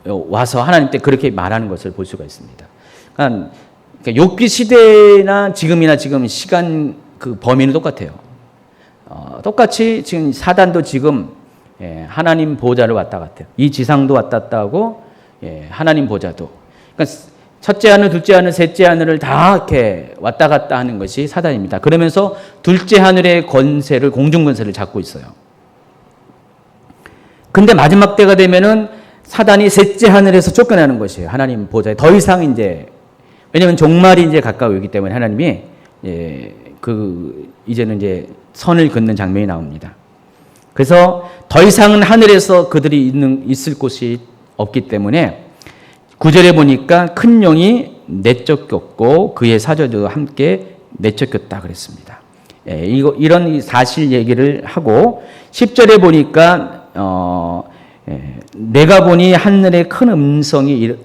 와서 하나님 때 그렇게 말하는 것을 볼 수가 있습니다. 그러니까 욥기 시대나 지금이나 지금 시간 그 범위는 똑같아요. 똑같이 지금 사단도 지금 하나님 보좌를 왔다 갔다 해요. 이 지상도 왔다 갔다 하고 하나님 보좌도. 그러니까 첫째 하늘, 둘째 하늘, 셋째 하늘을 다 이렇게 왔다 갔다 하는 것이 사단입니다. 그러면서 둘째 하늘의 권세를, 공중 권세를 잡고 있어요. 근데 마지막 때가 되면은 사단이 셋째 하늘에서 쫓겨나는 것이에요. 하나님 보좌에. 더 이상 이제, 왜냐면 종말이 이제 가까우기 때문에 하나님이 이제는 이제 선을 긋는 장면이 나옵니다. 그래서 더 이상은 하늘에서 그들이 있을 곳이 없기 때문에 9절에 보니까 큰 용이 내쫓겼고 그의 사자들도 함께 내쫓겼다 그랬습니다. 이런 사실 얘기를 하고 10절에 보니까 내가 보니 하늘에 큰 음성이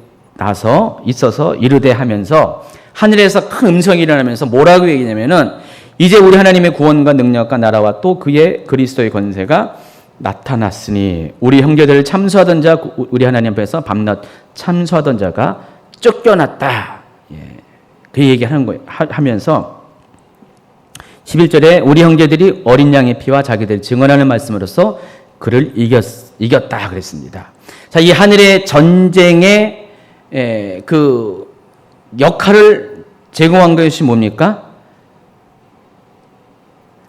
있어서 이르되 하면서 하늘에서 큰 음성이 일어나면서 뭐라고 얘기냐면은 이제 우리 하나님의 구원과 능력과 나라와 또 그의 그리스도의 권세가 나타났으니 우리 형제들을 참수하던 자 우리 하나님 앞에서 밤낮 참수하던 자가 쫓겨났다. 그 얘기하는 거예요. 하면서 11절에 우리 형제들이 어린 양의 피와 자기들 증언하는 말씀으로써 그를 이겼다 그랬습니다. 자, 이 하늘의 전쟁의 그 역할을 제공한 것이 뭡니까?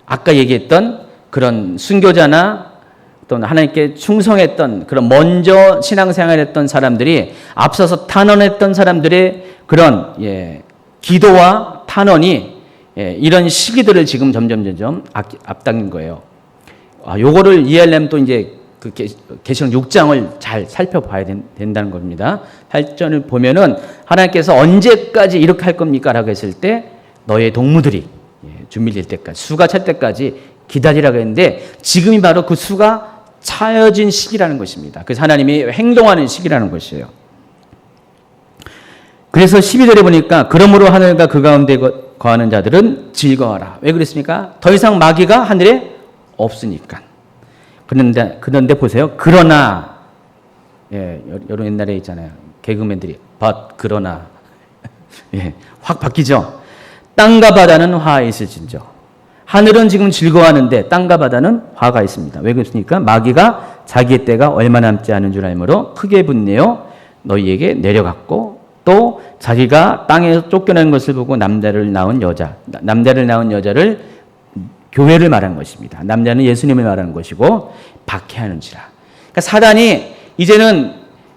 아까 얘기했던 그런 순교자나 또 하나님께 충성했던 그런 먼저 신앙생활했던 사람들이 앞서서 탄원했던 사람들의 그런 기도와 탄원이 이런 시기들을 지금 점점 앞당긴 거예요. 요거를 이해하려면 또 이제 그 계시록 6장을 잘 살펴봐야 된다는 겁니다. 8절을 보면은 하나님께서 언제까지 이렇게 할 겁니까? 라고 했을 때 너의 동무들이 준비될 때까지, 수가 찰 때까지 기다리라고 했는데 지금이 바로 그 수가 차여진 시기라는 것입니다. 그래서 하나님이 행동하는 시기라는 것이에요. 그래서 12절에 보니까 그러므로 하늘과 그 가운데 거하는 자들은 즐거워하라. 왜 그랬습니까? 더 이상 마귀가 하늘에 없으니까. 그런데 보세요. 그러나 여러분 옛날에 있잖아요. 개그맨들이 그러나 확 바뀌죠. 땅과 바다는 화가 있을진저. 하늘은 지금 즐거워하는데 땅과 바다는 화가 있습니다. 왜 그렇습니까? 마귀가 자기의 때가 얼마 남지 않은 줄 알므로 크게 분내어 너희에게 내려갔고 또 자기가 땅에서 쫓겨난 것을 보고 남자를 낳은 여자를 교회를 말하는 것입니다. 남자는 예수님을 말하는 것이고 박해하는지라. 그러니까 사단이 이제는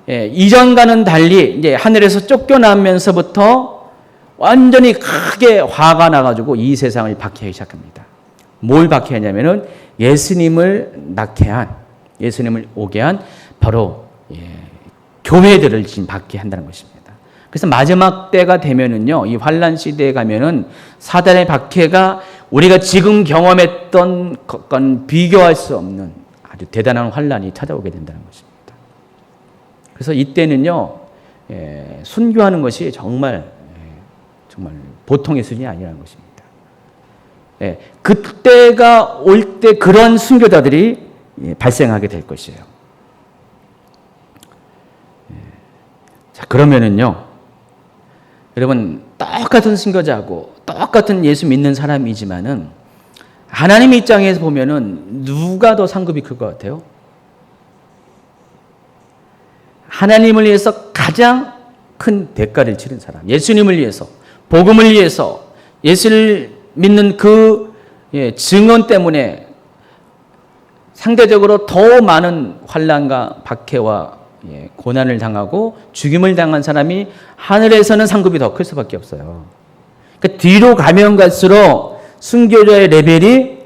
이전과는 달리 이제 하늘에서 쫓겨나면서부터 완전히 크게 화가 나가지고 이 세상을 박해하기 시작합니다. 뭘 박해하냐면은 예수님을 낳게 한, 예수님을 오게 한 바로 교회들을 지금 박해한다는 것입니다. 그래서 마지막 때가 되면은요, 이 환란 시대에 가면은 사단의 박해가 우리가 지금 경험했던 것과는 비교할 수 없는 아주 대단한 환란이 찾아오게 된다는 것입니다. 그래서 이때는요, 순교하는 것이 정말 보통의 수준이 아니라는 것입니다. 그때가 올 때 그런 순교자들이 발생하게 될 것이에요. 자, 그러면은요, 여러분, 똑같은 순교자고, 똑같은 예수 믿는 사람이지만은, 하나님 입장에서 보면은, 누가 더 상급이 클 것 같아요? 하나님을 위해서 가장 큰 대가를 치른 사람, 예수님을 위해서, 복음을 위해서, 예수를 믿는 그 증언 때문에 상대적으로 더 많은 환난과 박해와 고난을 당하고 죽임을 당한 사람이 하늘에서는 상급이 더 클 수밖에 없어요. 그러니까 뒤로 가면 갈수록 순교자의 레벨이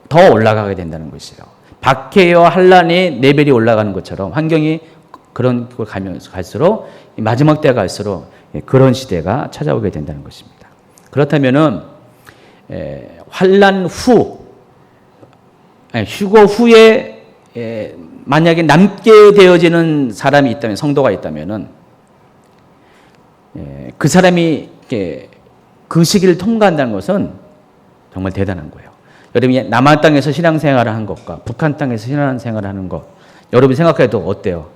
더 올라가게 된다는 것이에요. 박해와 환난의 레벨이 올라가는 것처럼 환경이 그런 걸 가면서 갈수록 마지막 때가 갈수록 그런 시대가 찾아오게 된다는 것입니다. 그렇다면은 환난 후, 휴거 후에 만약에 남게 되어지는 사람이 있다면, 성도가 있다면은 그 사람이 그 시기를 통과한다는 것은 정말 대단한 거예요. 여러분이 남한 땅에서 신앙생활을 한 것과 북한 땅에서 신앙생활을 하는 것, 여러분이 생각해도 어때요?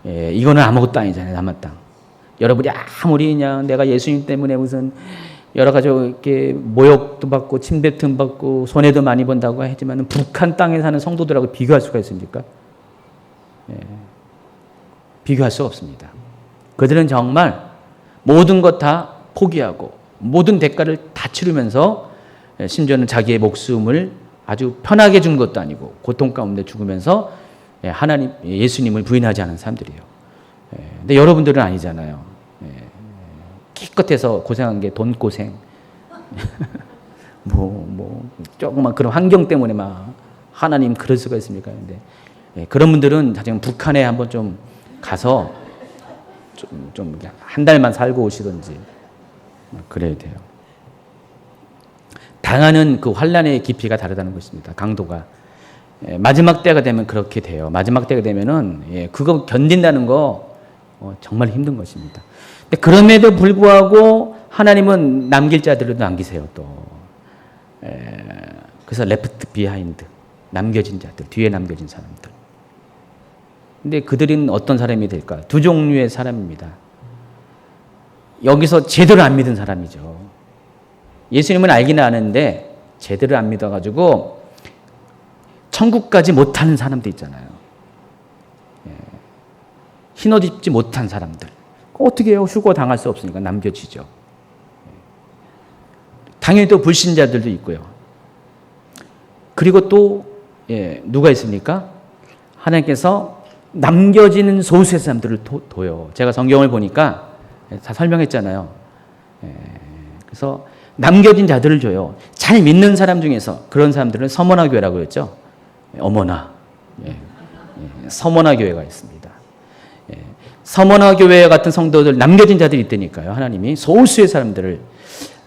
이거는 아무것도 아니잖아요, 남한 땅. 여러분이 아무리 그냥 내가 예수님 때문에 무슨 여러 가지 이렇게 모욕도 받고 침뱉음 받고 손해도 많이 본다고 하지만 북한 땅에 사는 성도들하고 비교할 수가 있습니까? 비교할 수 없습니다. 그들은 정말 모든 것 다 포기하고 모든 대가를 다 치르면서 심지어는 자기의 목숨을 아주 편하게 준 것도 아니고 고통 가운데 죽으면서 하나님, 예수님을 부인하지 않은 사람들이에요. 근데 여러분들은 아니잖아요. 기껏해서 고생한 게 돈 고생. 조금만 그런 환경 때문에 막 하나님 그럴 수가 있습니까? 근데 그런 분들은 사실 북한에 한번 좀 가서 좀 한 달만 살고 오시든지 그래야 돼요. 당하는 그 환란의 깊이가 다르다는 것입니다. 강도가. 마지막 때가 되면 그렇게 돼요. 마지막 때가 되면은 그거 견딘다는 거 정말 힘든 것입니다. 근데 그럼에도 불구하고 하나님은 남길 자들도 남기세요 또. 그래서 레프트 비하인드, 남겨진 자들, 뒤에 남겨진 사람들. 근데 그들은 어떤 사람이 될까? 두 종류의 사람입니다. 여기서 제대로 안 믿은 사람이죠. 예수님은 알기는 아는데 제대로 안 믿어가지고 천국까지 못하는 사람도 있잖아요. 흰옷 입지 못한 사람들. 어떻게 해요? 휴거 당할 수 없으니까 남겨지죠. 당연히 또 불신자들도 있고요. 그리고 또 누가 있습니까? 하나님께서 남겨지는 소수의 사람들을 둬요. 제가 성경을 보니까 다 설명했잖아요. 그래서 남겨진 자들을 줘요. 잘 믿는 사람 중에서 그런 사람들은 서머나 교회라고 했죠. 어머나. 서머나 교회가 있습니다. 서머나 교회 같은 성도들 남겨진 자들이 있다니까요. 하나님이 소수의 사람들을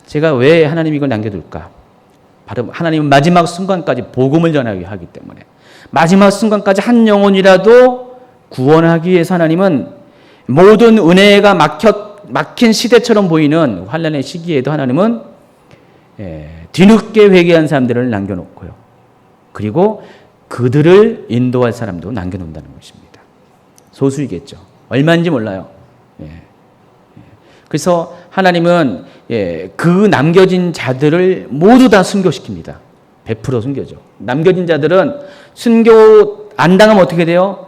제가 왜 하나님이 이걸 남겨둘까? 바로 하나님은 마지막 순간까지 복음을 전하게 하기 때문에 마지막 순간까지 한 영혼이라도 구원하기 위해서 하나님은 모든 은혜가 막힌 시대처럼 보이는 환난의 시기에도 하나님은 뒤늦게 회개한 사람들을 남겨놓고요. 그리고 그들을 인도할 사람도 남겨놓는다는 것입니다. 소수이겠죠. 얼마인지 몰라요. 그래서 하나님은 그 남겨진 자들을 모두 다 순교시킵니다. 100% 순교죠. 남겨진 자들은 순교 안 당하면 어떻게 돼요?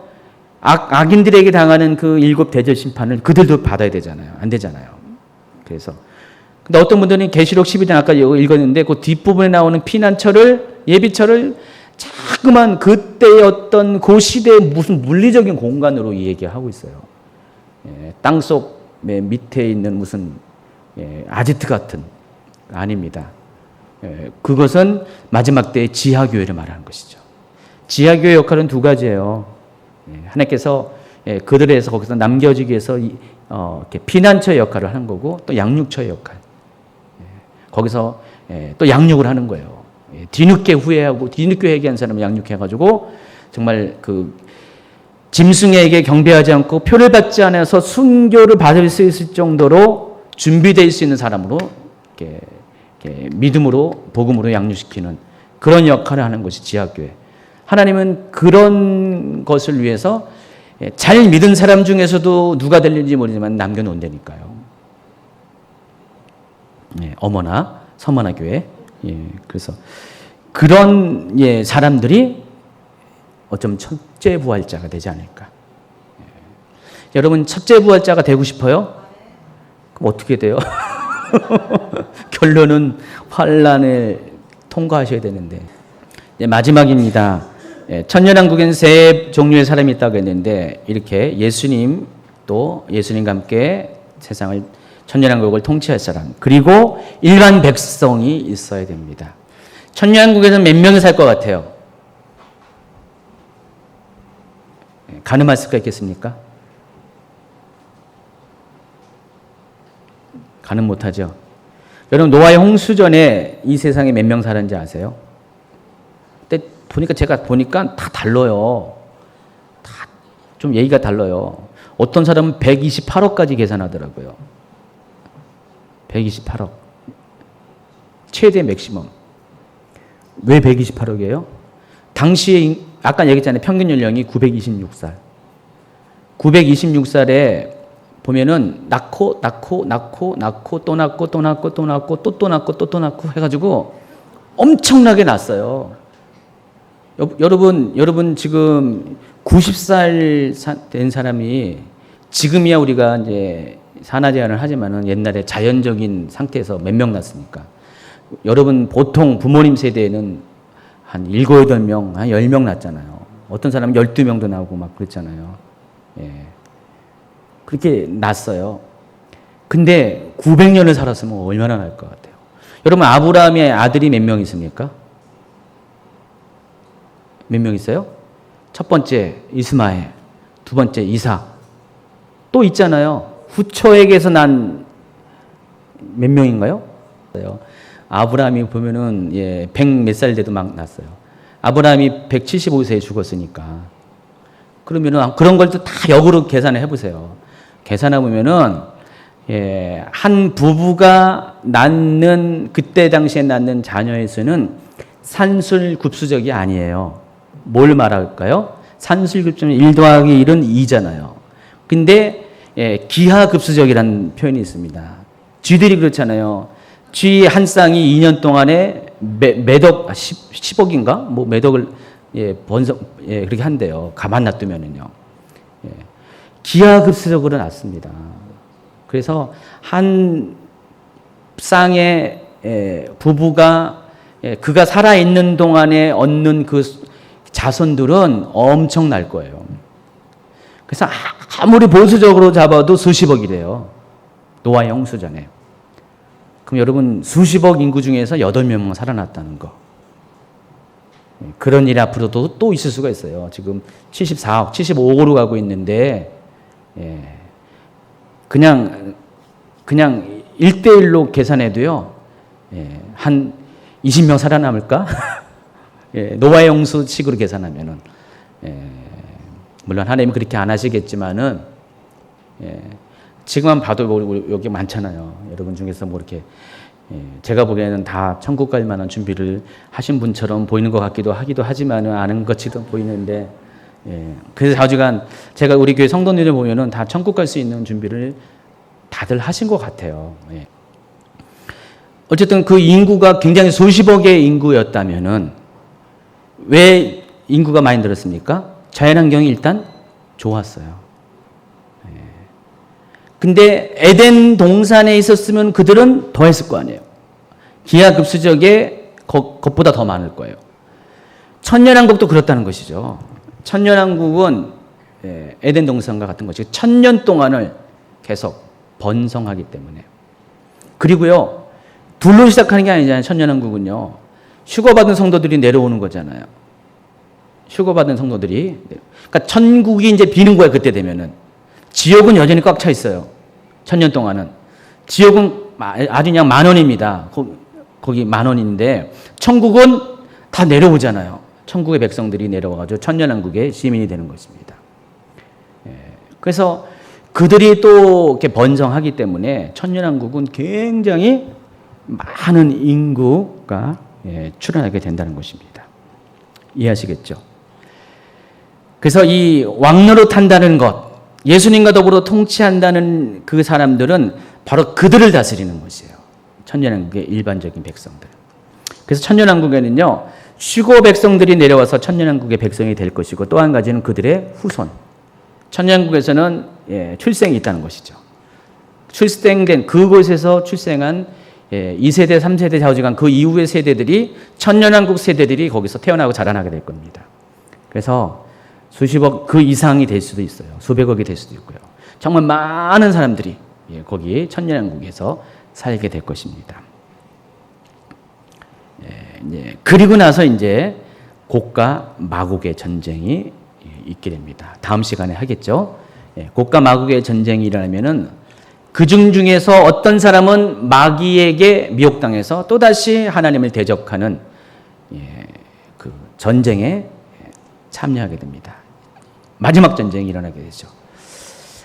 악인들에게 당하는 그 7 대절 심판을 그들도 받아야 되잖아요. 안 되잖아요. 그래서 근데 어떤 분들은 계시록 12장 아까 읽었는데 그 뒷부분에 나오는 피난처를 예비처를 자꾸만 그때의 어떤 그 시대의 무슨 물리적인 공간으로 얘기하고 있어요. 땅속 밑에 있는 무슨 아지트 같은 아닙니다. 그것은 마지막 때의 지하교회를 말하는 것이죠. 지하교회 역할은 두 가지예요. 하나님께서 그들에서 거기서 남겨지기 위해서 이렇게 피난처의 역할을 하는 거고 또 양육처의 역할. 거기서 또 양육을 하는 거예요. 뒤늦게 후회하고 뒤늦게 회개한 사람을 양육해가지고 정말 그 짐승에게 경배하지 않고 표를 받지 않아서 순교를 받을 수 있을 정도로 준비되어 수 있는 사람으로 이렇게 믿음으로 복음으로 양육시키는 그런 역할을 하는 것이 지하교회. 하나님은 그런 것을 위해서 잘 믿은 사람 중에서도 누가 될는지 모르지만 남겨놓는다니까요. 어머나 서머나 교회. 그래서 그런 사람들이 어쩌면 첫째 부활자가 되지 않을까. 여러분 첫째 부활자가 되고 싶어요? 그럼 어떻게 돼요? 결론은 환난을 통과하셔야 되는데. 마지막입니다. 천년왕국엔 세 종류의 사람이 있다고 했는데 이렇게 예수님 또 예수님과 함께 세상을 천년왕국을 통치할 사람 그리고 일반 백성이 있어야 됩니다. 천년왕국에서는 몇 명이 살 것 같아요? 가늠할 수가 있겠습니까? 가늠 못하죠. 여러분 노아의 홍수 전에 이 세상에 몇 명 살았는지 아세요? 근데 제가 보니까 다 달라요. 다 좀 얘기가 달라요. 어떤 사람은 128억까지 계산하더라고요. 128억. 최대 맥시멈. 왜 128억이에요? 당시에 아까 얘기했잖아요. 평균 연령이 926살. 926살에 보면은 낳고 또 낳고 해가지고 엄청나게 낳았어요. 여러분 지금 90살 된 사람이 지금이야 우리가 이제 산하 제한을 하지만은 옛날에 자연적인 상태에서 몇 명 낳습니까? 여러분 보통 부모님 세대에는 한 7, 8명, 한 10명 낳잖아요. 어떤 사람은 12명도 나오고 막 그랬잖아요. 그렇게 낳았어요. 근데 900년을 살았으면 얼마나 날 것 같아요? 여러분 아브라함의 아들이 몇 명 있습니까? 몇 명 있어요? 첫 번째 이스마엘, 두 번째 이삭. 또 있잖아요. 후초에게서 난 몇 명인가요? 아브라함이 보면은 100 몇 살 돼도 막 났어요. 아브라함이 175세에 죽었으니까. 그러면은 그런 걸 다 역으로 계산을 해보세요. 계산해 보면은 한 부부가 낳는 그때 당시에 낳는 자녀의 수는 산술급수적이 아니에요. 뭘 말할까요? 산술급수는 1 더하기 1은 2잖아요. 근데 기하급수적이라는 표현이 있습니다. 쥐들이 그렇잖아요. 쥐 한 쌍이 2년 동안에 매덕 10억인가? 뭐 매덕을 그렇게 한대요. 가만 놔두면은요. 기하급수적으로 낳습니다. 그래서 한 쌍의 부부가 그가 살아 있는 동안에 얻는 그 자손들은 엄청날 거예요. 그래서 아무리 보수적으로 잡아도 수십억이래요. 노아의 홍수 전에. 그럼 여러분 수십억 인구 중에서 8명만 살아났다는 거. 그런 일이 앞으로도 또 있을 수가 있어요. 지금 74억, 75억으로 가고 있는데 그냥 1대1로 계산해도요. 한 20명 살아남을까? 노아의 홍수식으로 계산하면은 물론 하나님은 그렇게 안 하시겠지만은 지금만 봐도 뭐 여기 많잖아요. 여러분 중에서 뭐 이렇게 제가 보기에는 다 천국 갈 만한 준비를 하신 분처럼 보이는 것 같기도 하지만은 아는 것처럼 보이는데 그래서 자주간 제가 우리 교회 성도님들 보면은 다 천국 갈 수 있는 준비를 다들 하신 것 같아요. 어쨌든 그 인구가 굉장히 수십억의 인구였다면은 왜 인구가 많이 늘었습니까? 자연환경이 일단 좋았어요. 근데 에덴 동산에 있었으면 그들은 더 했을 거 아니에요. 기하급수적에 것보다 더 많을 거예요. 천년왕국도 그렇다는 것이죠. 천년왕국은 에덴 동산과 같은 것이 1000년 동안을 계속 번성하기 때문에. 그리고요, 둘로 시작하는 게 아니잖아요. 천년왕국은요. 휴거받은 성도들이 내려오는 거잖아요. 휴거받은 성도들이. 그러니까 천국이 이제 비는 거예요. 그때 되면은. 지옥은 여전히 꽉 차 있어요. 1000년 동안은. 지옥은 아주 그냥 10,000원입니다. 거기 10,000원인데 천국은 다 내려오잖아요. 천국의 백성들이 내려와가지고 천년왕국의 시민이 되는 것입니다. 그래서 그들이 또 이렇게 번성하기 때문에 천년왕국은 굉장히 많은 인구가 출현하게 된다는 것입니다. 이해하시겠죠? 그래서 이 왕노릇한다는 것, 예수님과 더불어 통치한다는 그 사람들은 바로 그들을 다스리는 것이에요. 천년왕국의 일반적인 백성들. 그래서 천년왕국에는요, 휴거 백성들이 내려와서 천년왕국의 백성이 될 것이고 또 한 가지는 그들의 후손. 천년왕국에서는 출생이 있다는 것이죠. 출생된 그곳에서 출생한 2세대, 3세대 좌우지간 그 이후의 세대들이 천년왕국 세대들이 거기서 태어나고 자라나게 될 겁니다. 그래서 수십억 그 이상이 될 수도 있어요. 수백억이 될 수도 있고요. 정말 많은 사람들이 거기 천년왕국에서 살게 될 것입니다. 그리고 나서 이제 곡과 마곡의 전쟁이 있게 됩니다. 다음 시간에 하겠죠. 곡과 마곡의 전쟁이 일어나면은 그중 중에서 어떤 사람은 마귀에게 미혹당해서 또다시 하나님을 대적하는 그 전쟁에 참여하게 됩니다. 마지막 전쟁이 일어나게 되죠.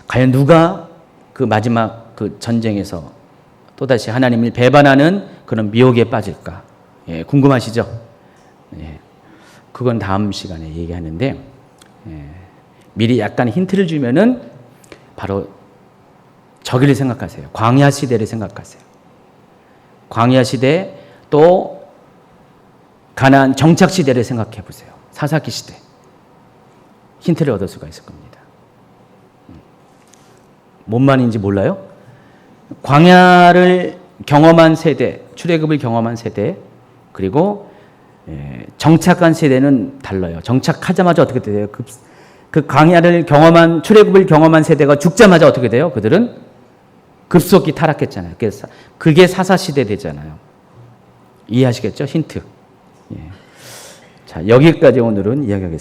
과연 누가 그 마지막 그 전쟁에서 또다시 하나님을 배반하는 그런 미혹에 빠질까? 궁금하시죠? 그건 다음 시간에 얘기하는데 미리 약간 힌트를 주면은 바로 저기를 생각하세요. 광야 시대를 생각하세요. 광야 시대 또 가나안 정착 시대를 생각해 보세요. 사사기 시대. 힌트를 얻을 수가 있을 겁니다. 뭔 말인지 몰라요? 광야를 경험한 세대, 출애굽을 경험한 세대, 그리고 정착한 세대는 달라요. 정착하자마자 어떻게 돼요? 그 광야를 경험한, 출애굽을 경험한 세대가 죽자마자 어떻게 돼요? 그들은 급속히 타락했잖아요. 그게 사사시대 되잖아요. 이해하시겠죠? 힌트. 자, 여기까지 오늘은 이야기하겠습니다.